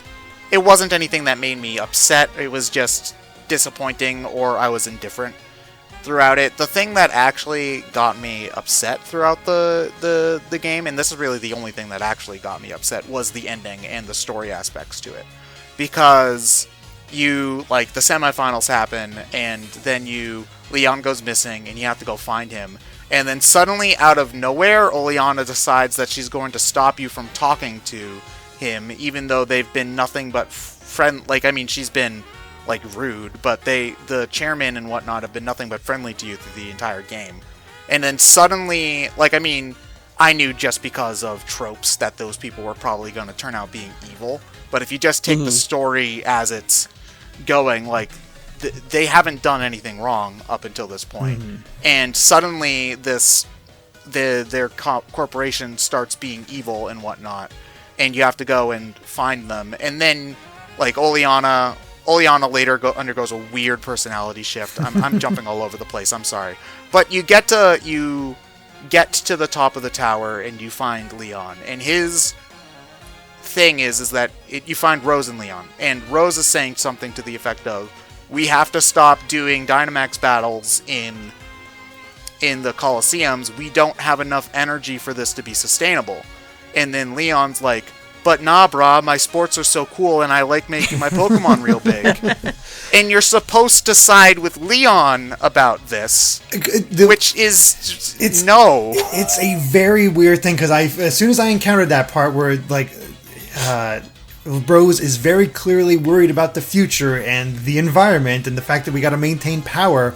It wasn't anything that made me upset, it was just disappointing, or I was indifferent throughout it. The thing that actually got me upset throughout the game, and this is really the only thing that actually got me upset, was the ending and the story aspects to it. Because the semifinals happen, and then Leon goes missing, and you have to go find him. And then suddenly, out of nowhere, Oleana decides that she's going to stop you from talking to him, even though they've been nothing but she's been rude, but the chairman and whatnot have been nothing but friendly to you through the entire game. And then suddenly, I knew just because of tropes that those people were probably going to turn out being evil, but if you just take the story as it's going, they haven't done anything wrong up until this point. And suddenly their corporation starts being evil and whatnot, and you have to go and find them. And then, Oleana later undergoes a weird personality shift. I'm jumping all over the place, I'm sorry. But you get to the top of the tower, and you find Leon. And his thing is that you find Rose and Leon. And Rose is saying something to the effect of, we have to stop doing Dynamax battles in the Colosseums. We don't have enough energy for this to be sustainable. And then Leon's like, but nah, brah, my sports are so cool and I like making my Pokemon real big. And you're supposed to side with Leon about this, which is no. It's a very weird thing, because as soon as I encountered that part where, Rose is very clearly worried about the future and the environment and the fact that we got to maintain power,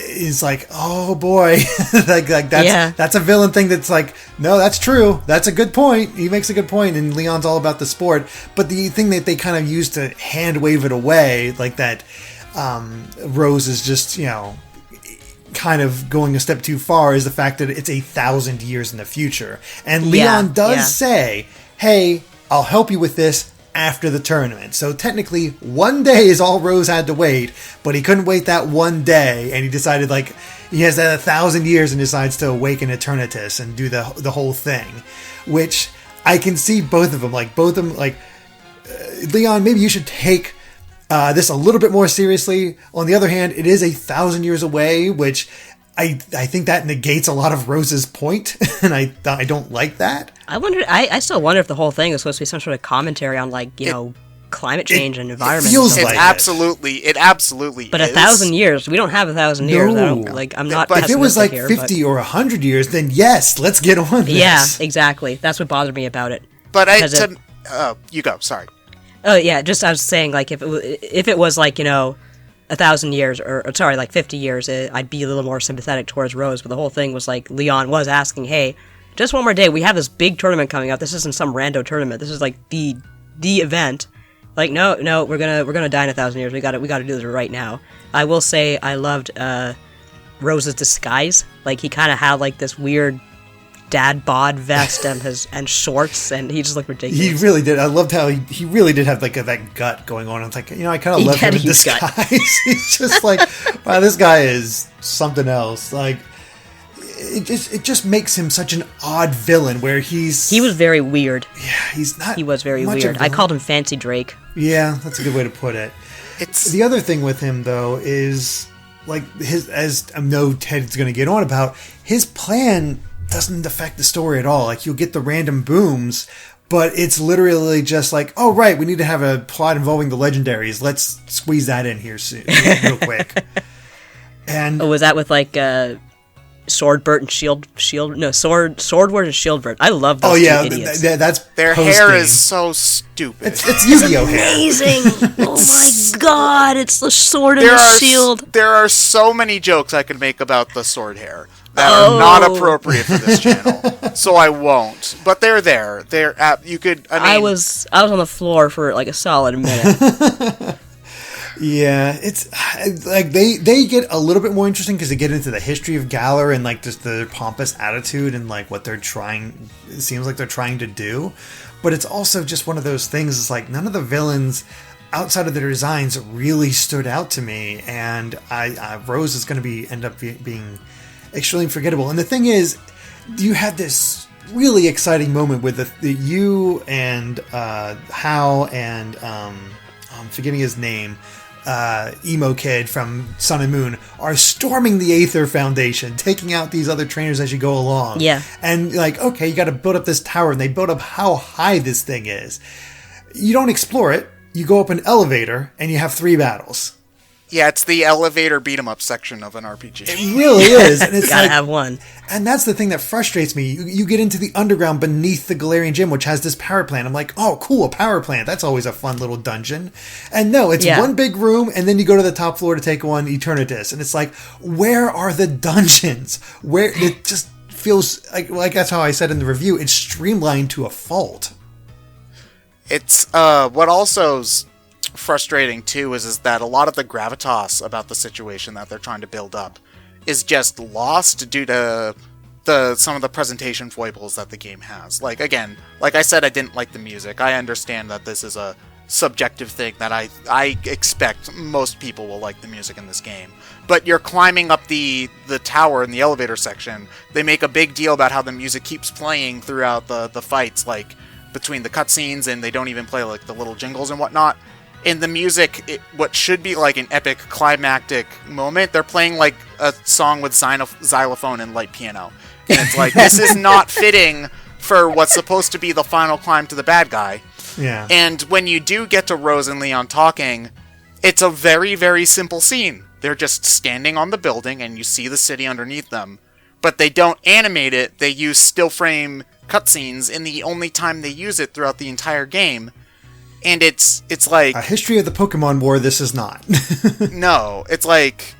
is like, oh boy, that's a villain thing. That's like, no, that's true. That's a good point. He makes a good point, and Leon's all about the sport. But the thing that they kind of use to hand wave it away, like that, Rose is just, kind of going a step too far, is the fact that it's 1,000 years in the future. And Leon does say, hey, I'll help you with this after the tournament. So technically, 1 day is all Rose had to wait, but he couldn't wait that 1 day, and he decided, he has that 1,000 years and decides to awaken Eternatus and do the whole thing, which I can see both of them. Like, both of them, like, Leon, maybe you should take this a little bit more seriously. On the other hand, it is 1,000 years away, which I think that negates a lot of Rose's point, and I don't like that. I still wonder if the whole thing is supposed to be some sort of commentary on, like, climate change and environment. It feels and like it absolutely but is. 1,000 years, we don't have 1,000 years. No. I'm not. But if it was like here, 50 or 100 years, then yes, let's get on this. Yeah, exactly. That's what bothered me about it. But you go. Sorry. Oh yeah, just I was saying, like, if it was like 1,000 years or sorry, like 50 years, I'd be a little more sympathetic towards Rose. But the whole thing was like Leon was asking, hey, just one more day. We have this big tournament coming up. This isn't some rando tournament. This is like the event. Like, no, we're gonna die in 1,000 years. We got to do this right now. I will say I loved Rose's disguise. Like, he kind of had like this weird dad bod vest and shorts, and he just looked ridiculous. He really did. I loved how he really did have like that gut going on. It's like, I kind of love him in disguise. He's just like, wow, this guy is something else. Like, it just makes him such an odd villain where he was very weird. Yeah, he's not. He was very weird. I called him Fancy Drake. Yeah, that's a good way to put it. The other thing with him though is like as I know Ted's going to get on about, his plan doesn't affect the story at all. Like, you'll get the random booms, but it's literally just like, oh right, we need to have a plot involving the legendaries. Let's squeeze that in here soon, real quick. And was that with like Swordbert and Swordward and Shieldbert? I love those two idiots. That's their hair is so stupid. It's Yu-Gi-Oh hair. Amazing! Oh my god, it's the sword and the shield. There are so many jokes I could make about the sword hair that are not appropriate for this channel, so I won't. But they're there. You could. I was on the floor for like a solid minute. Yeah, it's like they get a little bit more interesting because they get into the history of Galar and like just the pompous attitude and like what it seems like they're trying to do. But it's also just one of those things. It's like none of the villains outside of their designs really stood out to me, and Rose is going to end up being extremely forgettable. And the thing is, you had this really exciting moment with the you and Hal and I'm forgetting his name. Emo kid from Sun and Moon are storming the Aether Foundation, taking out these other trainers as you go along. Yeah. And like, okay, you got to build up this tower, and they build up how high this thing is. You don't explore it. You go up an elevator, and you have 3 battles. Yeah, it's the elevator beat 'em up section of an RPG. It really is. And it's gotta have one. And that's the thing that frustrates me. You get into the underground beneath the Galarian Gym, which has this power plant. I'm like, oh, cool, a power plant. That's always a fun little dungeon. And no, it's one big room, and then you go to the top floor to take on Eternatus. And it's like, where are the dungeons? Where it just feels like that's how I said in the review. It's streamlined to a fault. It's what also's frustrating too is that a lot of the gravitas about the situation that they're trying to build up is just lost due to some of the presentation foibles that the game has. Like, again, like I said, I didn't like the music. I understand that this is a subjective thing that I expect most people will like the music in this game. But you're climbing up the tower in the elevator section. They make a big deal about how the music keeps playing throughout the fights, like between the cutscenes, and they don't even play like the little jingles and whatnot. In the music, what should be like an epic climactic moment, they're playing like a song with xylophone and light piano. And it's like, this is not fitting for what's supposed to be the final climb to the bad guy. Yeah. And when you do get to Rose and Leon talking, it's a very, very simple scene. They're just standing on the building and you see the city underneath them. But they don't animate it, they use still frame cutscenes in the only time they use it throughout the entire game. And it's like a history of the Pokemon War. This is not. No, it's like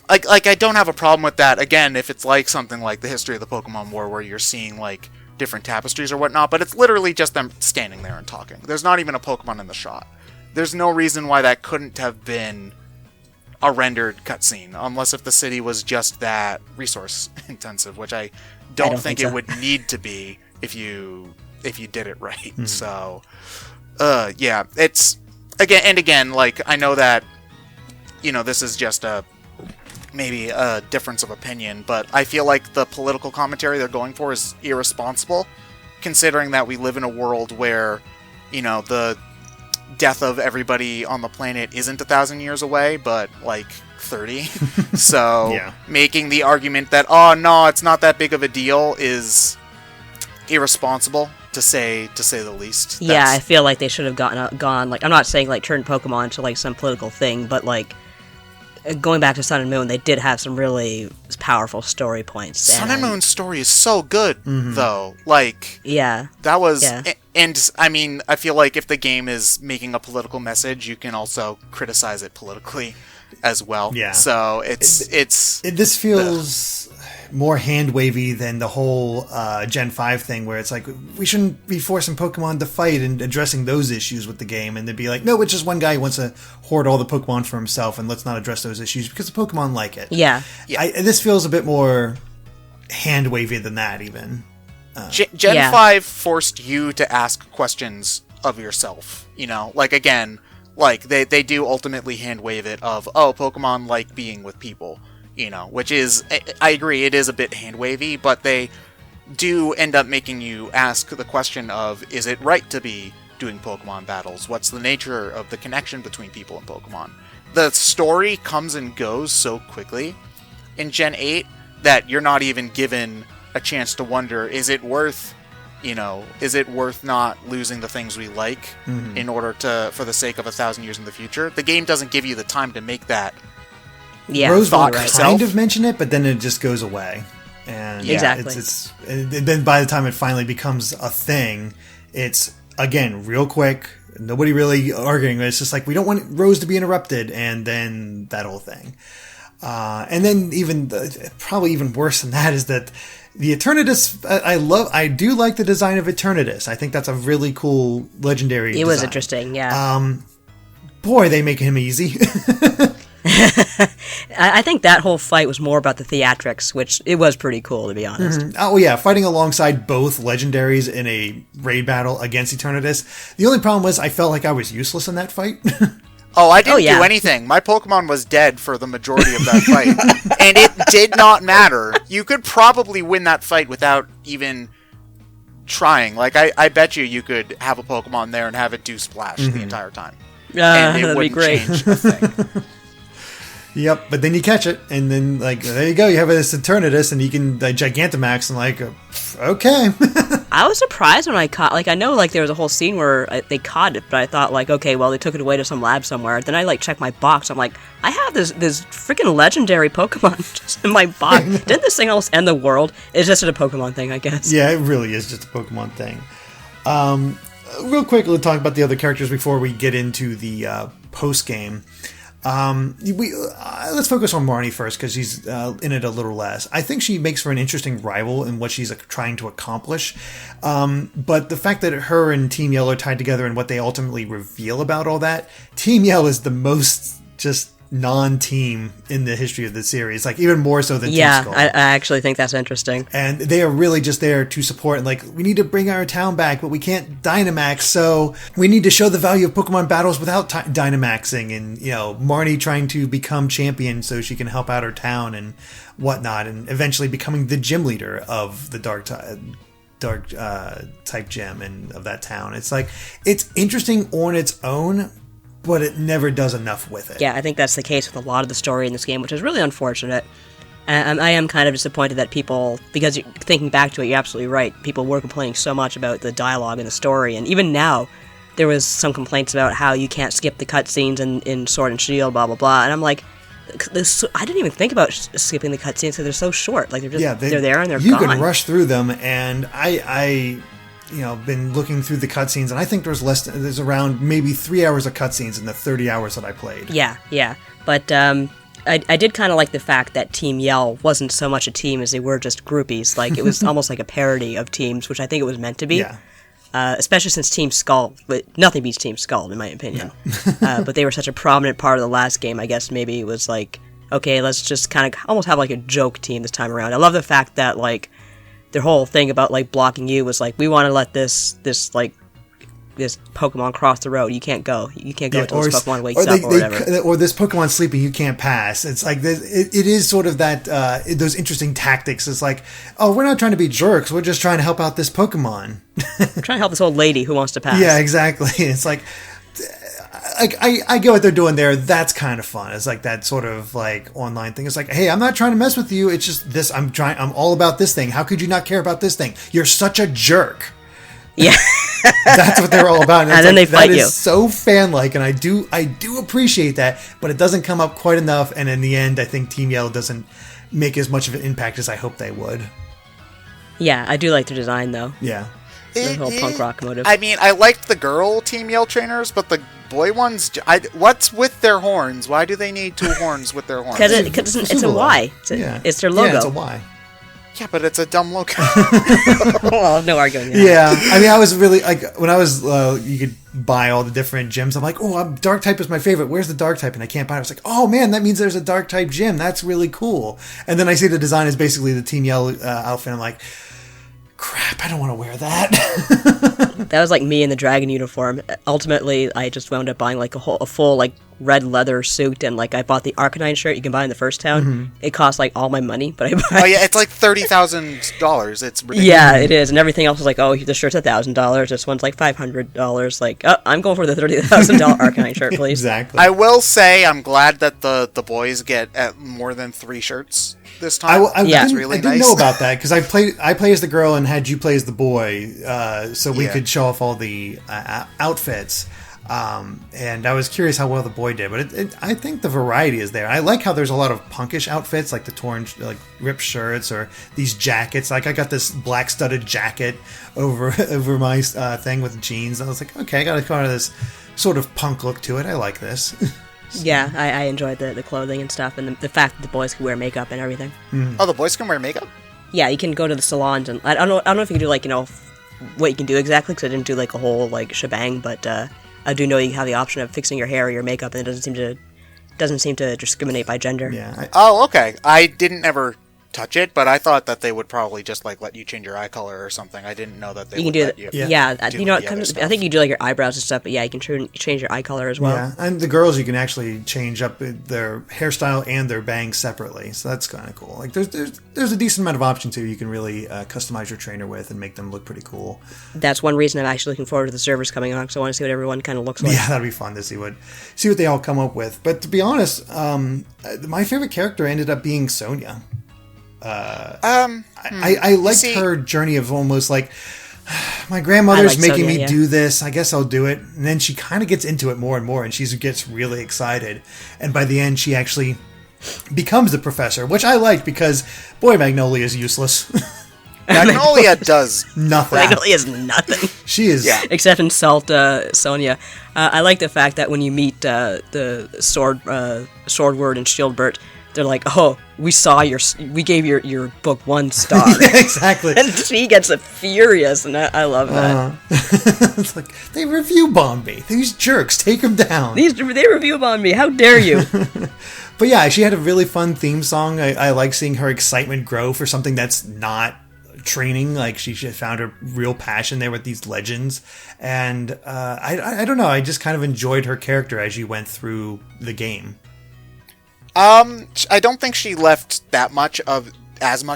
I don't have a problem with that. Again, if it's like something like the history of the Pokemon War, where you're seeing like different tapestries or whatnot, but it's literally just them standing there and talking. There's not even a Pokemon in the shot. There's no reason why that couldn't have been a rendered cutscene, unless if the city was just that resource intensive, which I don't think it would need to be if you did it right. Mm-hmm. So. Yeah, it's again, like, I know that, this is just maybe a difference of opinion, but I feel like the political commentary they're going for is irresponsible, considering that we live in a world where, the death of everybody on the planet isn't 1,000 years away, but like 30. So Yeah. making the argument that, oh no, it's not that big of a deal is irresponsible, to say the least. Yeah, I feel like they should have gone like, I'm not saying like turn Pokemon to like some political thing, but like going back to Sun and Moon, they did have some really powerful story points. Sun and Moon's story is so good, though. Like, yeah, that was, yeah. and I mean, I feel like if the game is making a political message, you can also criticize it politically as well. Yeah. So this feels more hand-wavy than the whole Gen 5 thing, where it's like, we shouldn't be forcing Pokemon to fight and addressing those issues with the game, and they'd be like, no, it's just one guy who wants to hoard all the Pokemon for himself, and let's not address those issues because the Pokemon like it. Yeah. This feels a bit more hand-wavy than that, even. Gen 5 forced you to ask questions of yourself, like, again, like, they do ultimately hand-wave it of, oh, Pokemon like being with people, which is, I agree, it is a bit hand-wavy, but they do end up making you ask the question of, is it right to be doing Pokemon battles? What's the nature of the connection between people and Pokemon? The story comes and goes so quickly in Gen 8 that you're not even given a chance to wonder, is it worth not losing the things we like in order for the sake of 1,000 years in the future? The game doesn't give you the time to make that. Yeah, Rosewood right. kind of mention it, but then it just goes away. And Exactly. And then by the time it finally becomes a thing, it's, again, real quick, nobody really arguing. It's just like, we don't want Rose to be interrupted, and then that whole thing. And then probably even worse than that is that the Eternatus, I do like the design of Eternatus. I think that's a really cool legendary design. It was interesting, yeah. Boy, they make him easy. I think that whole fight was more about the theatrics, which it was pretty cool, to be honest. Oh yeah, fighting alongside both legendaries in a raid battle against Eternatus. The only problem was I felt like I was useless in that fight. Oh, I didn't do anything. My Pokemon was dead for the majority of that fight. And it did not matter. You could probably win that fight without even trying. Like, I bet you could have a Pokemon there and have it do splash the entire time. And it that'd be wouldn't great. change a thing. Yep, but then you catch it, and then, like, there you go, you have this Eternatus, and you can, Gigantamax, and like, okay. I was surprised when I caught, like, I know, like, there was a whole scene where they caught it, but I thought, like, okay, well, they took it away to some lab somewhere. Then I, like, checked my box. I'm like, I have this freaking legendary Pokemon just in my box. Didn't this thing almost end the world? It's just a Pokemon thing, I guess. Yeah, it really is just a Pokemon thing. Real quick, we'll talk about the other characters before we get into the post-game. Let's focus on Marnie first, because she's in it a little less. I think she makes for an interesting rival in what she's trying to accomplish. But the fact that her and Team Yell are tied together and what they ultimately reveal about all that, Team Yell is the most just non-team in the history of the series, like even more so than Team Skull. I actually think that's interesting. And they are really just there to support, and like, we need to bring our town back, but we can't Dynamax, so we need to show the value of Pokemon battles without Dynamaxing, and, Marnie trying to become champion so she can help out her town and whatnot, and eventually becoming the gym leader of the Dark type gym and of that town. It's like, it's interesting on its own, but it never does enough with it. Yeah, I think that's the case with a lot of the story in this game, which is really unfortunate. And I am kind of disappointed that people, because thinking back to it, you're absolutely right, people were complaining so much about the dialogue and the story, and even now, there was some complaints about how you can't skip the cutscenes in Sword and Shield, blah, blah, blah, and I'm like, I didn't even think about skipping the cutscenes because they're so short. Like, they're just, they're there and they're gone. You can rush through them, and I been looking through the cutscenes, and I think there's around maybe 3 hours of cutscenes in the 30 hours that I played. Yeah. But I did kind of like the fact that Team Yell wasn't so much a team as they were just groupies. Like, it was almost like a parody of teams, which I think it was meant to be. Yeah. Especially since Team Skull, but nothing beats Team Skull, in my opinion. No. But they were such a prominent part of the last game, I guess maybe it was like, okay, let's just kind of almost have like a joke team this time around. I love the fact that, like, their whole thing about, like, blocking you was like, we want to let this like this Pokemon cross the road. You can't go. You can't go until this Pokemon wakes or up or whatever. Or this Pokemon sleeping, you can't pass. It's like it is sort of that those interesting tactics. It's like, oh, we're not trying to be jerks. We're just trying to help out this Pokemon. I'm trying to help this old lady who wants to pass. Yeah, exactly. It's like I get what they're doing there. That's kind of fun. It's like that sort of like online thing. It's like, hey, I'm not trying to mess with you. It's just this. I'm all about this thing. How could you not care about this thing? You're such a jerk. Yeah. That's what they're all about. And then they fight you. That is so fan-like, and I do appreciate that, but it doesn't come up quite enough, and in the end, I think Team Yell doesn't make as much of an impact as I hope they would. Yeah, I do like their design, though. Yeah. The whole punk rock motive. I mean, I liked the girl Team Yell trainers, but the boy ones, what's with their horns? Why do they need two horns with their horns? Because it's a Y. It's their logo. Yeah, it's a Y. Yeah, but it's a dumb logo. Well, no arguing. Yeah, I mean, I was really like when I was you could buy all the different gyms. I'm like, oh, Dark type is my favorite. Where's the Dark type? And I can't buy it. I was like, oh man, that means there's a Dark type gym. That's really cool. And then I see the design is basically the Team Yell outfit. I'm like, crap, I don't want to wear that. That was like me in the dragon uniform. Ultimately, I just wound up buying like a full like red leather suit, and like I bought the Arcanine shirt you can buy in the first town. Mm-hmm. It cost like all my money, but I bought Oh yeah, it's like $30,000. It's ridiculous. Yeah, it is, and everything else was like, oh, the shirt's $1,000. This one's like $500. Like, oh, I'm going for the $30,000 Arcanine shirt, please. Exactly. I will say I'm glad that the boys get more than 3 shirts this time. I really didn't know about that because I play as the girl and had you play as the boy, so we could show off all the outfits. And I was curious how well the boy did, but I think the variety is there. I like how there's a lot of punkish outfits, like the torn, like ripped shirts or these jackets. Like I got this black studded jacket over my thing with jeans. I was like, okay, I got kind of this sort of punk look to it. I like this. Yeah, I enjoyed the clothing and stuff, and the fact that the boys can wear makeup and everything. Mm. Oh, the boys can wear makeup? Yeah, you can go to the salons, and I don't know if you can do like what you can do exactly, because I didn't do like a whole like shebang, but I do know you have the option of fixing your hair or your makeup, and it doesn't seem to discriminate by gender. Yeah. Oh, okay. I didn't ever touch it, but I thought that they would probably just like let you change your eye color or something. I didn't know that they would let you. Yeah, I think you do like your eyebrows and stuff, but yeah, you can change your eye color as well. Yeah, and the girls, you can actually change up their hairstyle and their bangs separately, so that's kind of cool. Like there's a decent amount of options here you can really customize your trainer with and make them look pretty cool. That's one reason I'm actually looking forward to the servers coming on, because I want to see what everyone kind of looks like. Yeah, that'd be fun to see what they all come up with. But to be honest, my favorite character ended up being Sonya. I liked her journey of almost like, my grandmother's making me do this, I guess I'll do it. And then she kind of gets into it more and more, and she gets really excited. And by the end, she actually becomes the professor, which I like because, boy, Magnolia is useless. Magnolia does nothing. Magnolia is nothing. She is. Yeah. Except insult Sonya. I like the fact that when you meet the Swordward and Shieldbert, they're like, oh, we gave your book 1 star. Yeah, exactly. And she gets furious, and I love that. It's like, they review bombed me. These jerks, take them down. They review bombed me. How dare you? But yeah, she had a really fun theme song. I like seeing her excitement grow for something that's not training. Like she found her real passion there with these legends. And I don't know, I just kind of enjoyed her character as she went through the game. I don't think she left as much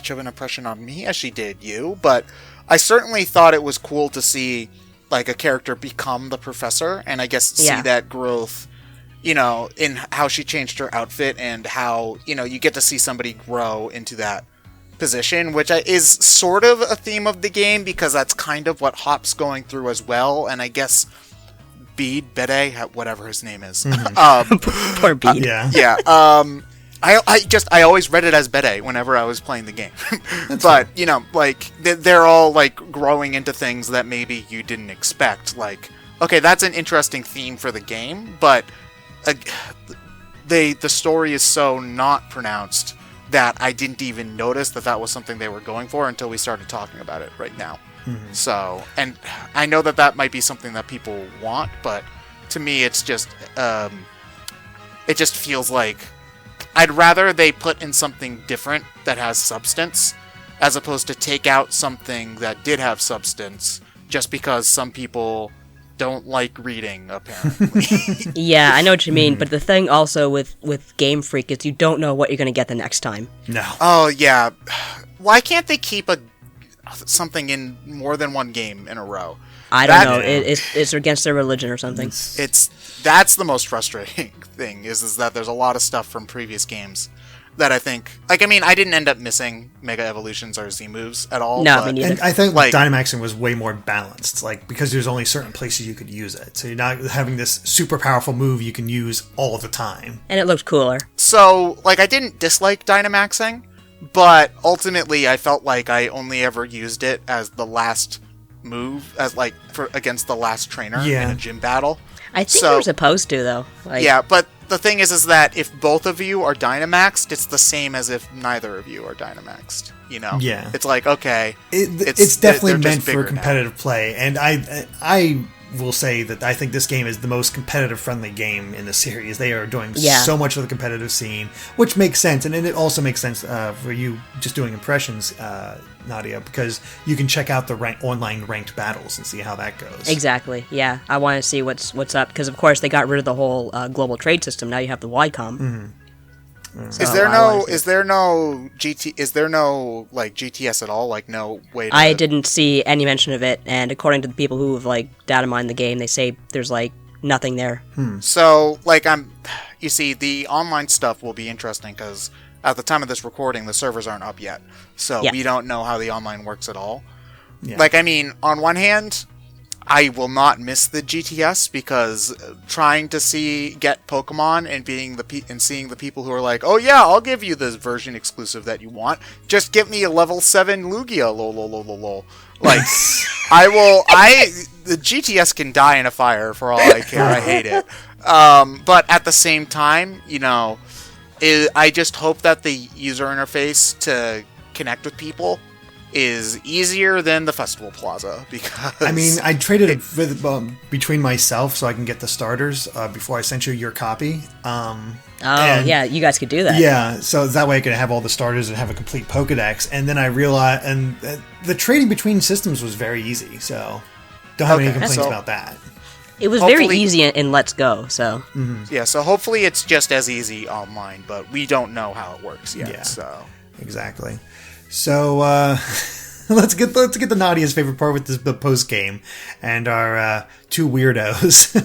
of an impression on me as she did you, but I certainly thought it was cool to see like a character become the professor, and I guess see that growth, in how she changed her outfit and how, you get to see somebody grow into that position, which is sort of a theme of the game because that's kind of what Hop's going through as well, and I guess Bede, whatever his name is. Mm-hmm. Poor Bede. Yeah. I always read it as Bede whenever I was playing the game. But, like, they're all, like, growing into things that maybe you didn't expect. Like, okay, that's an interesting theme for the game, but the story is so not pronounced that I didn't even notice that was something they were going for until we started talking about it right now. Mm-hmm. So, and I know that might be something that people want, but to me, it's just, it just feels like I'd rather they put in something different that has substance, as opposed to take out something that did have substance, just because some people don't like reading, apparently. Yeah, I know what you mean, but the thing also with Game Freak is you don't know what you're going to get the next time. No. Oh, yeah. Why can't they keep something in more than one game in a row? I don't know. It's against their religion or something. That's the most frustrating thing, is that there's a lot of stuff from previous games that I think... Like, I mean, I didn't end up missing Mega Evolutions or Z-Moves at all. No, me neither. And I think Dynamaxing was way more balanced, like, because there's only certain places you could use it. So you're not having this super powerful move you can use all the time. And it looked cooler. So, like, I didn't dislike Dynamaxing, but ultimately I felt like I only ever used it as the last move, as, like, against the last trainer in a gym battle. I think you were supposed to, though. Yeah, but the thing is that if both of you are Dynamaxed, it's the same as if neither of you are Dynamaxed. You know? Yeah. It's like, okay. It's definitely meant for competitive play, and I will say that I think this game is the most competitive-friendly game in the series. They are doing so much for the competitive scene, which makes sense, and it also makes sense for you just doing impressions, Nadia, because you can check out the online ranked battles and see how that goes. Exactly. Yeah, I want to see what's up because, of course, they got rid of the whole global trade system. Now you have the Wycom. Mm-hmm. So is there no like GTS at all? Like no way. I didn't see any mention of it, and according to the people who have like data mined the game, they say there's like nothing there. So like you see, the online stuff will be interesting because at the time of this recording, the servers aren't up yet, so we don't know how the online works at all. Yeah. Like I mean, on one hand, I will not miss the GTS because trying to get Pokemon and seeing the people who are like, oh yeah, I'll give you this version exclusive that you want. Just give me a level 7 Lugia, lol. Like, the GTS can die in a fire for all I care. I hate it. But at the same time, you know, I just hope that the user interface to connect with people is easier than the Festival Plaza, because... I mean, I traded it between myself so I can get the starters before I sent you your copy. Yeah, you guys could do that. Yeah, so that way I could have all the starters and have a complete Pokedex, and then I realized... And the trading between systems was very easy, so don't have any complaints about that. It was very easy in Let's Go, so... Mm-hmm. Yeah, so hopefully it's just as easy online, but we don't know how it works yet, so... Exactly. So let's get the Nadia's favorite part with the post game and our two weirdos.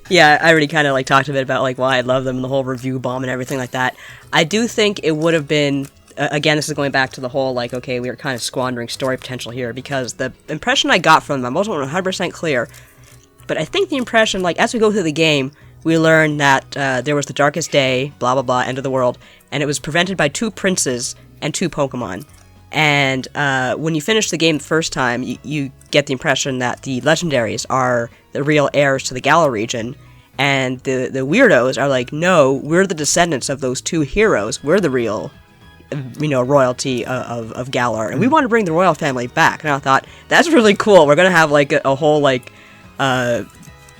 Yeah, I already kind of like talked a bit about like why I love them and the whole review bomb and everything like that. I do think it would have been again. This is going back to the whole like okay, we are kind of squandering story potential here because the impression I got from them, I wasn't 100% clear, but I think the impression like as we go through the game. We learn that there was the darkest day, blah, blah, blah, end of the world, and it was prevented by 2 princes and 2 Pokemon. And when you finish the game the first time, you get the impression that the legendaries are the real heirs to the Galar region, and the weirdos are like, no, we're the descendants of those 2 heroes. We're the real, royalty of Galar, and we want to bring the royal family back. And I thought, that's really cool. We're going to have, like, a whole, like...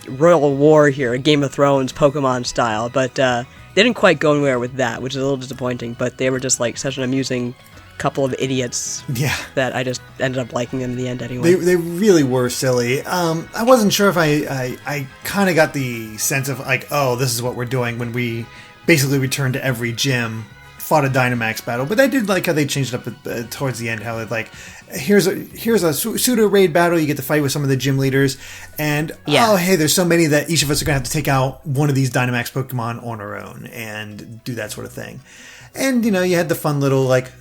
royal war here, Game of Thrones, Pokemon style, but they didn't quite go anywhere with that, which is a little disappointing, but they were just like such an amusing couple of idiots that I just ended up liking them in the end anyway. They really were silly. I wasn't sure if I kind of got the sense of like, oh, this is what we're doing when we basically returned to every gym, fought a Dynamax battle, but I did like how they changed it up towards the end, how they like, here's a pseudo raid battle. You get to fight with some of the gym leaders, and oh hey, there's so many that each of us are gonna have to take out one of these Dynamax Pokemon on our own and do that sort of thing. And you had the fun little like,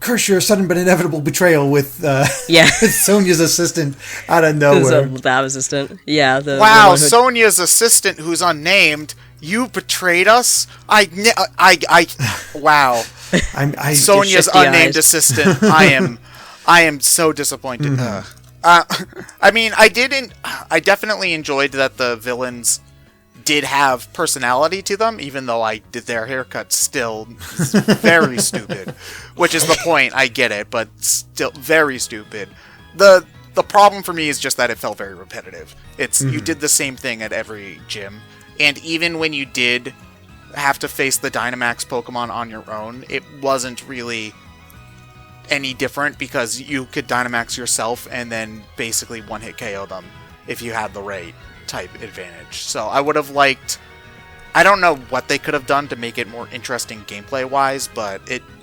curse your sudden but inevitable betrayal with Sonia's assistant out of nowhere. The lab assistant, wow, Sonia's assistant who's unnamed. You betrayed us. Wow. Sonia's unnamed assistant. I am so disappointed. I mean, I definitely enjoyed that the villains did have personality to them, even though their haircut still is very stupid. Which is the point. I get it, but still very stupid. The problem for me is just that it felt very repetitive. You did the same thing at every gym. And even when you did have to face the Dynamax Pokemon on your own, it wasn't really... any different because you could Dynamax yourself and then basically one-hit KO them if you had the right type advantage. So I would have liked... I don't know what they could have done to make it more interesting gameplay-wise, but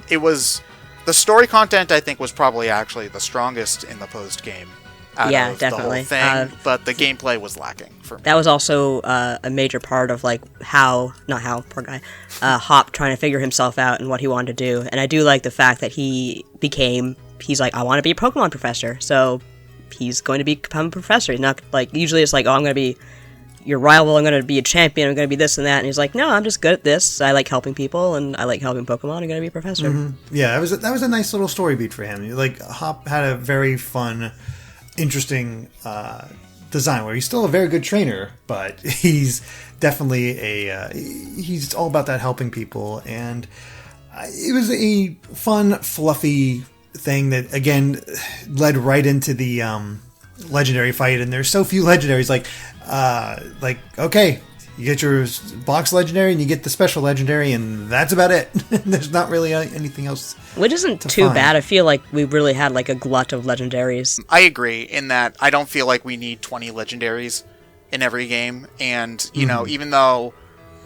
it was... The story content, I think, was probably actually the strongest in the post-game out of definitely. the whole thing, but the gameplay was lacking for me. That was also a major part of, like, poor guy, Hop trying to figure himself out and what he wanted to do. And I do like the fact that he's like, I want to be a Pokemon professor, so he's going to become a professor. He's not, like, usually it's like, oh, I'm going to be your rival, I'm going to be a champion, I'm going to be this and that. And he's like, no, I'm just good at this. I like helping people, and I like helping Pokemon. I'm going to be a professor. Mm-hmm. Yeah, that was a nice little story beat for him. Like, Hop had a very fun, interesting design where he's still a very good trainer, but he's definitely he's all about that helping people. And it was a fun, fluffy thing that, again, led right into the legendary fight. And there's so few legendaries, like, okay, you get your box legendary and you get the special legendary, and that's about it. There's not really anything else. Which isn't too bad. I feel like we really had like a glut of legendaries. I agree in that I don't feel like we need 20 legendaries in every game. And, you know, even though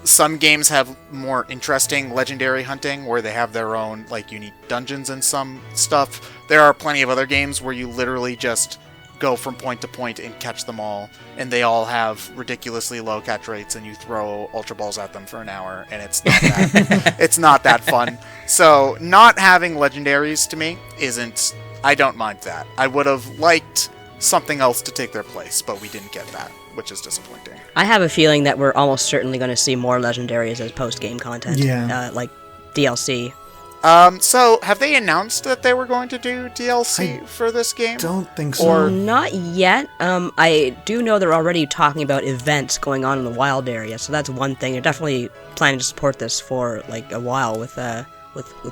some games have more interesting legendary hunting where they have their own, like, unique dungeons and some stuff, there are plenty of other games where you literally just go from point to point and catch them all, and they all have ridiculously low catch rates, and you throw Ultra Balls at them for an hour, and it's not that it's not that fun. So not having legendaries to me isn't... I don't mind that. I would have liked something else to take their place, but we didn't get that, which is disappointing. I have a feeling that we're almost certainly going to see more legendaries as post-game content. Yeah. Like DLC. So have they announced that they were going to do DLC for this game? Don't think so. Or not yet. I do know they're already talking about events going on in the wild area, so that's one thing. They're definitely planning to support this for like a while with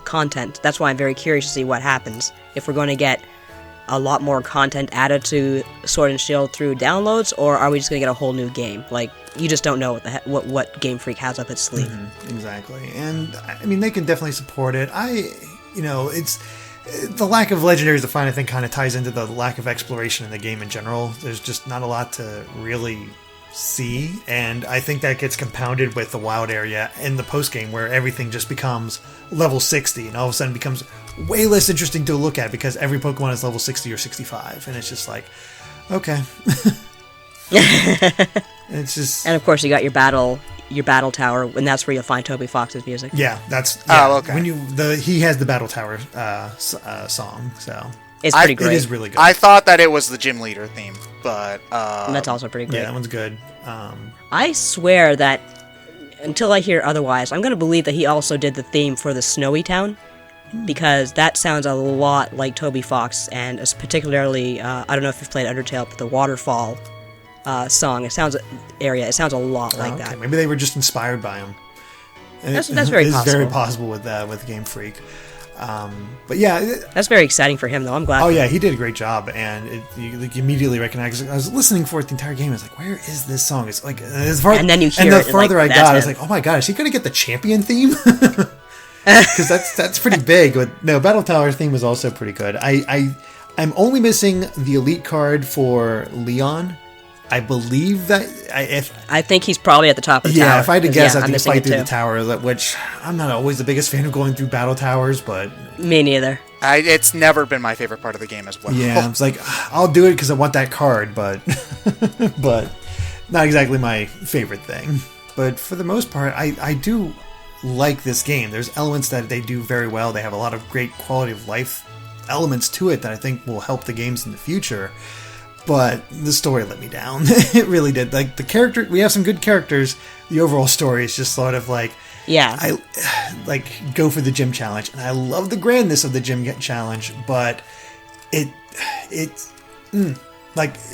content. That's why I'm very curious to see what happens. If we're going to get a lot more content added to Sword and Shield through downloads, or are we just going to get a whole new game? Like, you just don't know what Game Freak has up its sleeve. Mm-hmm. Exactly. And, I mean, they can definitely support it. It's... The lack of legendaries to find, I think, kind of ties into the lack of exploration in the game in general. There's just not a lot to really see, and I think that gets compounded with the wild area in the post-game where everything just becomes level 60 and all of a sudden becomes way less interesting to look at because every Pokemon is level 60 or 65, and it's just like, okay. It's just... And of course you got your battle tower, and that's where you'll find Toby Fox's music. Yeah, that's... Oh, okay. When he has the battle tower song, so... It's pretty great. It is really good. I thought that it was the gym leader theme, but... that's also pretty great. Yeah, that one's good. I swear that, until I hear otherwise, I'm going to believe that he also did the theme for the Snowy Town, because that sounds a lot like Toby Fox, and it's particularly, I don't know if you've played Undertale, but the Waterfall song, it sounds a lot like that. Maybe they were just inspired by him. And that's very possible. It's very possible with Game Freak. But yeah, that's very exciting for him, though. I'm glad. Oh yeah, he did a great job, and you immediately recognized. I was listening for it the entire game. I was like, "Where is this song?" It's like, and then you hear and it. The farther like, I got, I was like, "Oh my god, is he gonna get the champion theme?" Because that's pretty big. Battle Tower theme was also pretty good. I'm only missing the elite card for Leon. I believe that I think he's probably at the top of the tower. Yeah, if I had to guess, I think he's fight through too. the tower, which I'm not always the biggest fan of going through battle towers, but... Me neither. It's never been my favorite part of the game as well. Yeah, I was like, I'll do it because I want that card, but but not exactly my favorite thing. But for the most part, I do like this game. There's elements that they do very well. They have a lot of great quality of life elements to it that I think will help the games in the future. But the story let me down. It really did. Like, the character, we have some good characters. The overall story is just sort of like, yeah, I go for the gym challenge, and I love the grandness of the gym challenge, but it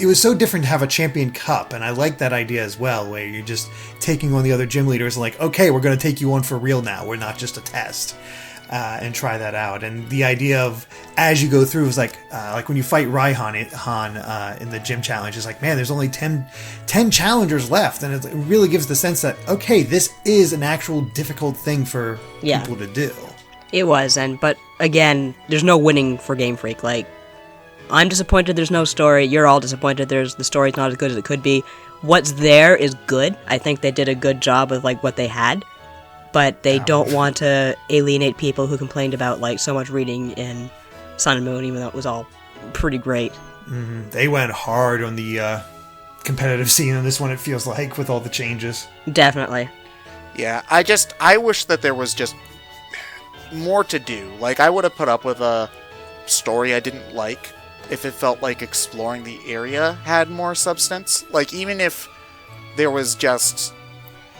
was so different to have a champion cup, and I like that idea as well, where you're just taking on the other gym leaders and like, okay, we're going to take you on for real now. We're not just a test. And try that out. And the idea of, as you go through, is like when you fight Raihan in the gym challenge, it's like, man, there's only 10 challengers left. And it really gives the sense that, okay, this is an actual difficult thing for people to do. It was, but again, there's no winning for Game Freak. Like, I'm disappointed there's no story. You're all disappointed the story's not as good as it could be. What's there is good. I think they did a good job with like what they had, but they don't want to alienate people who complained about like so much reading in Sun and Moon, even though it was all pretty great. Mm-hmm. They went hard on the competitive scene on this one, it feels like, with all the changes. Definitely. Yeah, I wish that there was just more to do. Like, I would have put up with a story I didn't like if it felt like exploring the area had more substance. Like, even if there was just,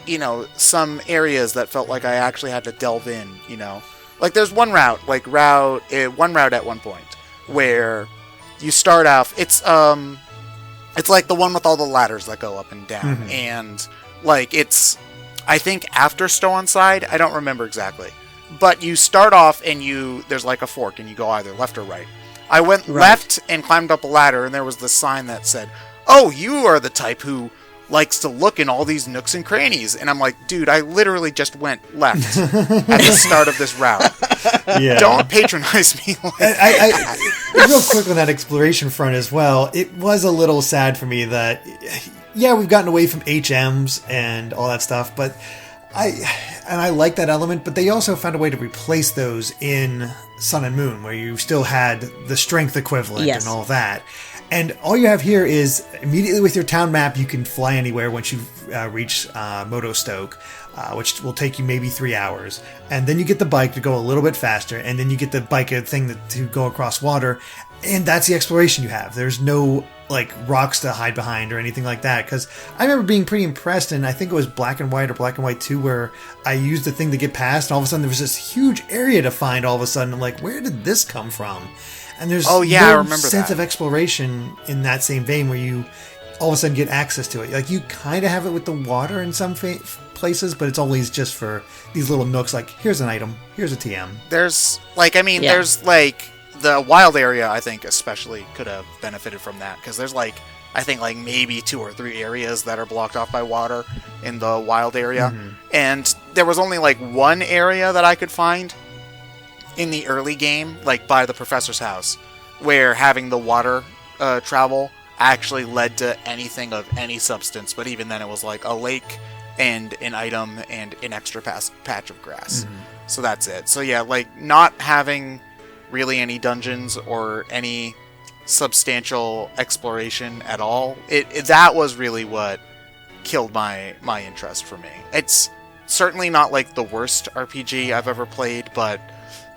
you know, some areas that felt like I actually had to delve in, you know. Like, there's one route at one point where you start off, it's like the one with all the ladders that go up and down, mm-hmm. and like it's, I think after Stow-on-Side, I don't remember exactly, but you start off and there's like a fork and you go either left or right. I went left and climbed up a ladder, and there was this sign that said, "Oh, you are the type who likes to look in all these nooks and crannies." And I'm like, dude, I literally just went left at the start of this route. Yeah. Don't patronize me like that. Real quick on that exploration front as well, it was a little sad for me that, yeah, we've gotten away from HMs and all that stuff, but I like that element, but they also found a way to replace those in Sun and Moon, where you still had the strength equivalent and all that. And all you have here is immediately with your town map, you can fly anywhere once you reach Motostoke, which will take you maybe 3 hours. And then you get the bike to go a little bit faster, and then you get the bike thing to go across water. And that's the exploration you have. There's no like rocks to hide behind or anything like that. Because I remember being pretty impressed, and I think it was Black and White or Black and White 2, where I used the thing to get past, and all of a sudden there was this huge area to find all of a sudden. I'm like, where did this come from? And there's no sense of exploration in that same vein where you all of a sudden get access to it. Like, you kind of have it with the water in some places, but it's always just for these little nooks, like, here's an item, here's a TM. There's, like, there's, like, the wild area, I think, especially could have benefited from that, because there's, like, I think, like, maybe 2 or 3 areas that are blocked off by water in the wild area. Mm-hmm. And there was only, like, one area that I could find in the early game, like by the professor's house, where having the water travel actually led to anything of any substance, but even then it was like a lake and an item and an extra patch of grass. Mm-hmm. So that's it. So yeah, like, not having really any dungeons or any substantial exploration at all, that was really what killed my interest for me. It's certainly not like the worst RPG I've ever played, but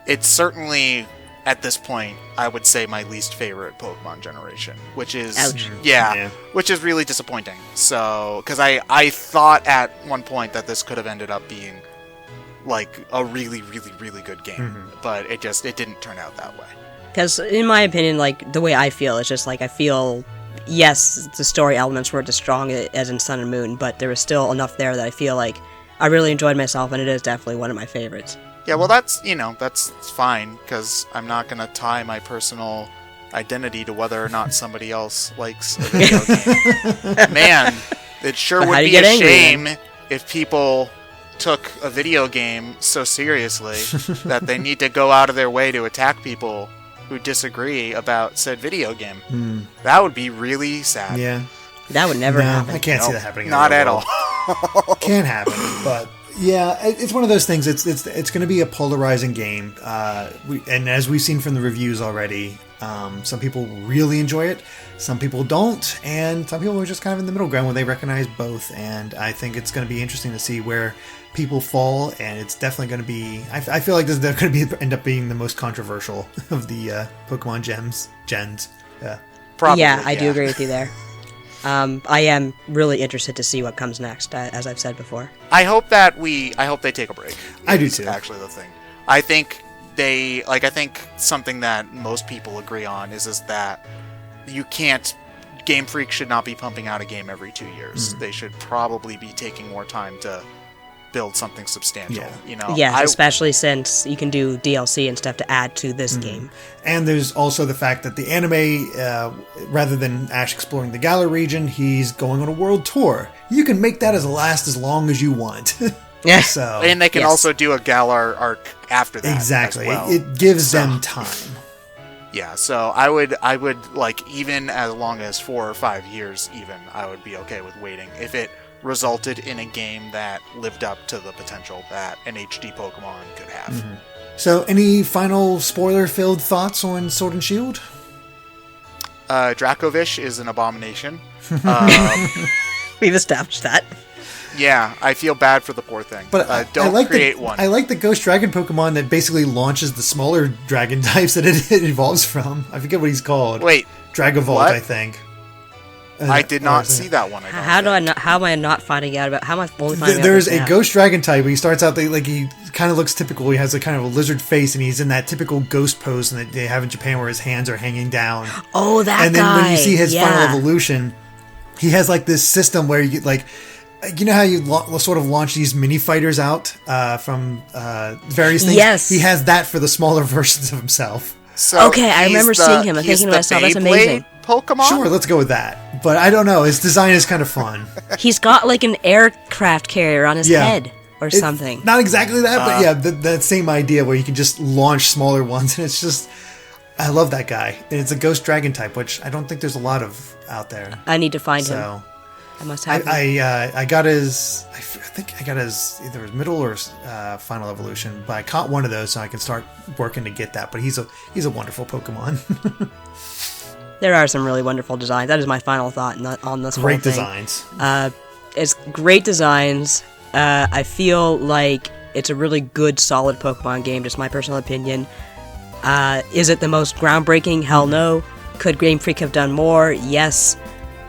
it's certainly, at this point, I would say my least favorite Pokemon generation, which is, which is really disappointing. So, because I thought at one point that this could have ended up being like a really, really, really good game, but it didn't turn out that way. Because in my opinion, like, the way I feel is just like, I feel, yes, the story elements weren't as strong as in Sun and Moon, but there was still enough there that I feel like I really enjoyed myself, and it is definitely one of my favorites. Yeah, well, that's fine, because I'm not going to tie my personal identity to whether or not somebody else likes a video game. Man, it sure would be a shame if people took a video game so seriously that they need to go out of their way to attack people who disagree about said video game. That would be really sad. Yeah. That would never happen. I can't see that happening. Not at all. Can't happen, but... Yeah, it's one of those things. It's going to be a polarizing game, and as we've seen from the reviews already, some people really enjoy it, some people don't, and some people are just kind of in the middle ground where they recognize both. And I think it's going to be interesting to see where people fall, and it's definitely going to be. I feel like this is going to end up being the most controversial of the Pokemon gens. Yeah, probably. Yeah, I do agree with you there. I am really interested to see what comes next, as I've said before. I hope they take a break. I do too. Actually, the thing. I think I think something that most people agree on is that you can't. Game Freak should not be pumping out a game every 2 years. They should probably be taking more time to build something substantial. Yeah. You know. Yes, especially since you can do DLC and stuff to add to this game. And there's also the fact that the anime, rather than Ash exploring the Galar region, he's going on a world tour. You can make that last as long as you want. Yeah. So, and they can also do a Galar arc after that. Exactly. As well. It gives them time. Yeah, so I would like, even as long as 4 or 5 years even, I would be okay with waiting if it resulted in a game that lived up to the potential that an HD Pokemon could have. Mm-hmm. So any final spoiler-filled thoughts on Sword and Shield? Dracovish is an abomination. We've established that. Yeah, I feel bad for the poor thing. But don't create one. I like the Ghost Dragon Pokemon that basically launches the smaller dragon types that it evolves from. I forget what he's called. Wait. Dragavolt, what? I think. I did not see that one. How am I not finding out about? How am I only finding out? There's a Ghost Dragon type. He starts out like he kind of looks typical. He has a kind of a lizard face, and he's in that typical ghost pose that they have in Japan, where his hands are hanging down. Oh, that guy! And then when you see his final evolution, he has like this system where you get like. You know how you sort of launch these mini fighters out from various things? Yes. He has that for the smaller versions of himself. So okay, I remember seeing him and thinking to myself, that's amazing. Pokemon? Sure, let's go with that. But I don't know. His design is kind of fun. He's got like an aircraft carrier on his head or something. Not exactly that, but yeah, that same idea where you can just launch smaller ones. And it's just... I love that guy. And it's a Ghost Dragon type, which I don't think there's a lot of out there. I need to find him. I must have him. I got his... I think I got his either his middle or his, final evolution, but I caught one of those, so I can start working to get that. But he's a wonderful Pokemon. There are some really wonderful designs. That is my final thought on this whole thing. Great designs. It's great designs. I feel like it's a really good, solid Pokemon game, just my personal opinion. Is it the most groundbreaking? Hell no. Could Game Freak have done more? Yes.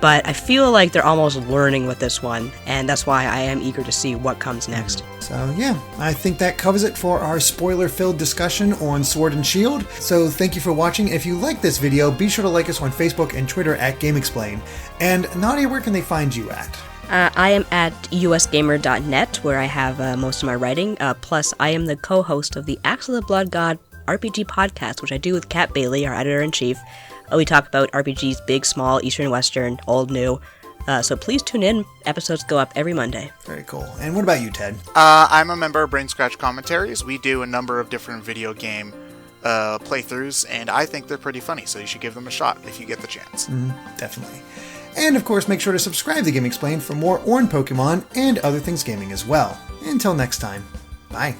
But I feel like they're almost learning with this one, and that's why I am eager to see what comes next. So yeah, I think that covers it for our spoiler-filled discussion on Sword and Shield. So thank you for watching. If you like this video, be sure to like us on Facebook and Twitter at GameXplain. And Nadia, where can they find you at? I am at usgamer.net, where I have most of my writing. Plus, I am the co-host of the Axe of the Blood God RPG podcast, which I do with Kat Bailey, our editor-in-chief. We talk about RPGs, big, small, Eastern, Western, old, new. So please tune in. Episodes go up every Monday. Very cool. And what about you, Ted? I'm a member of Brain Scratch Commentaries. We do a number of different video game playthroughs, and I think they're pretty funny, so you should give them a shot if you get the chance. Definitely. And of course, make sure to subscribe to Game Explained for more on Pokemon and other things gaming as well. Until next time, bye.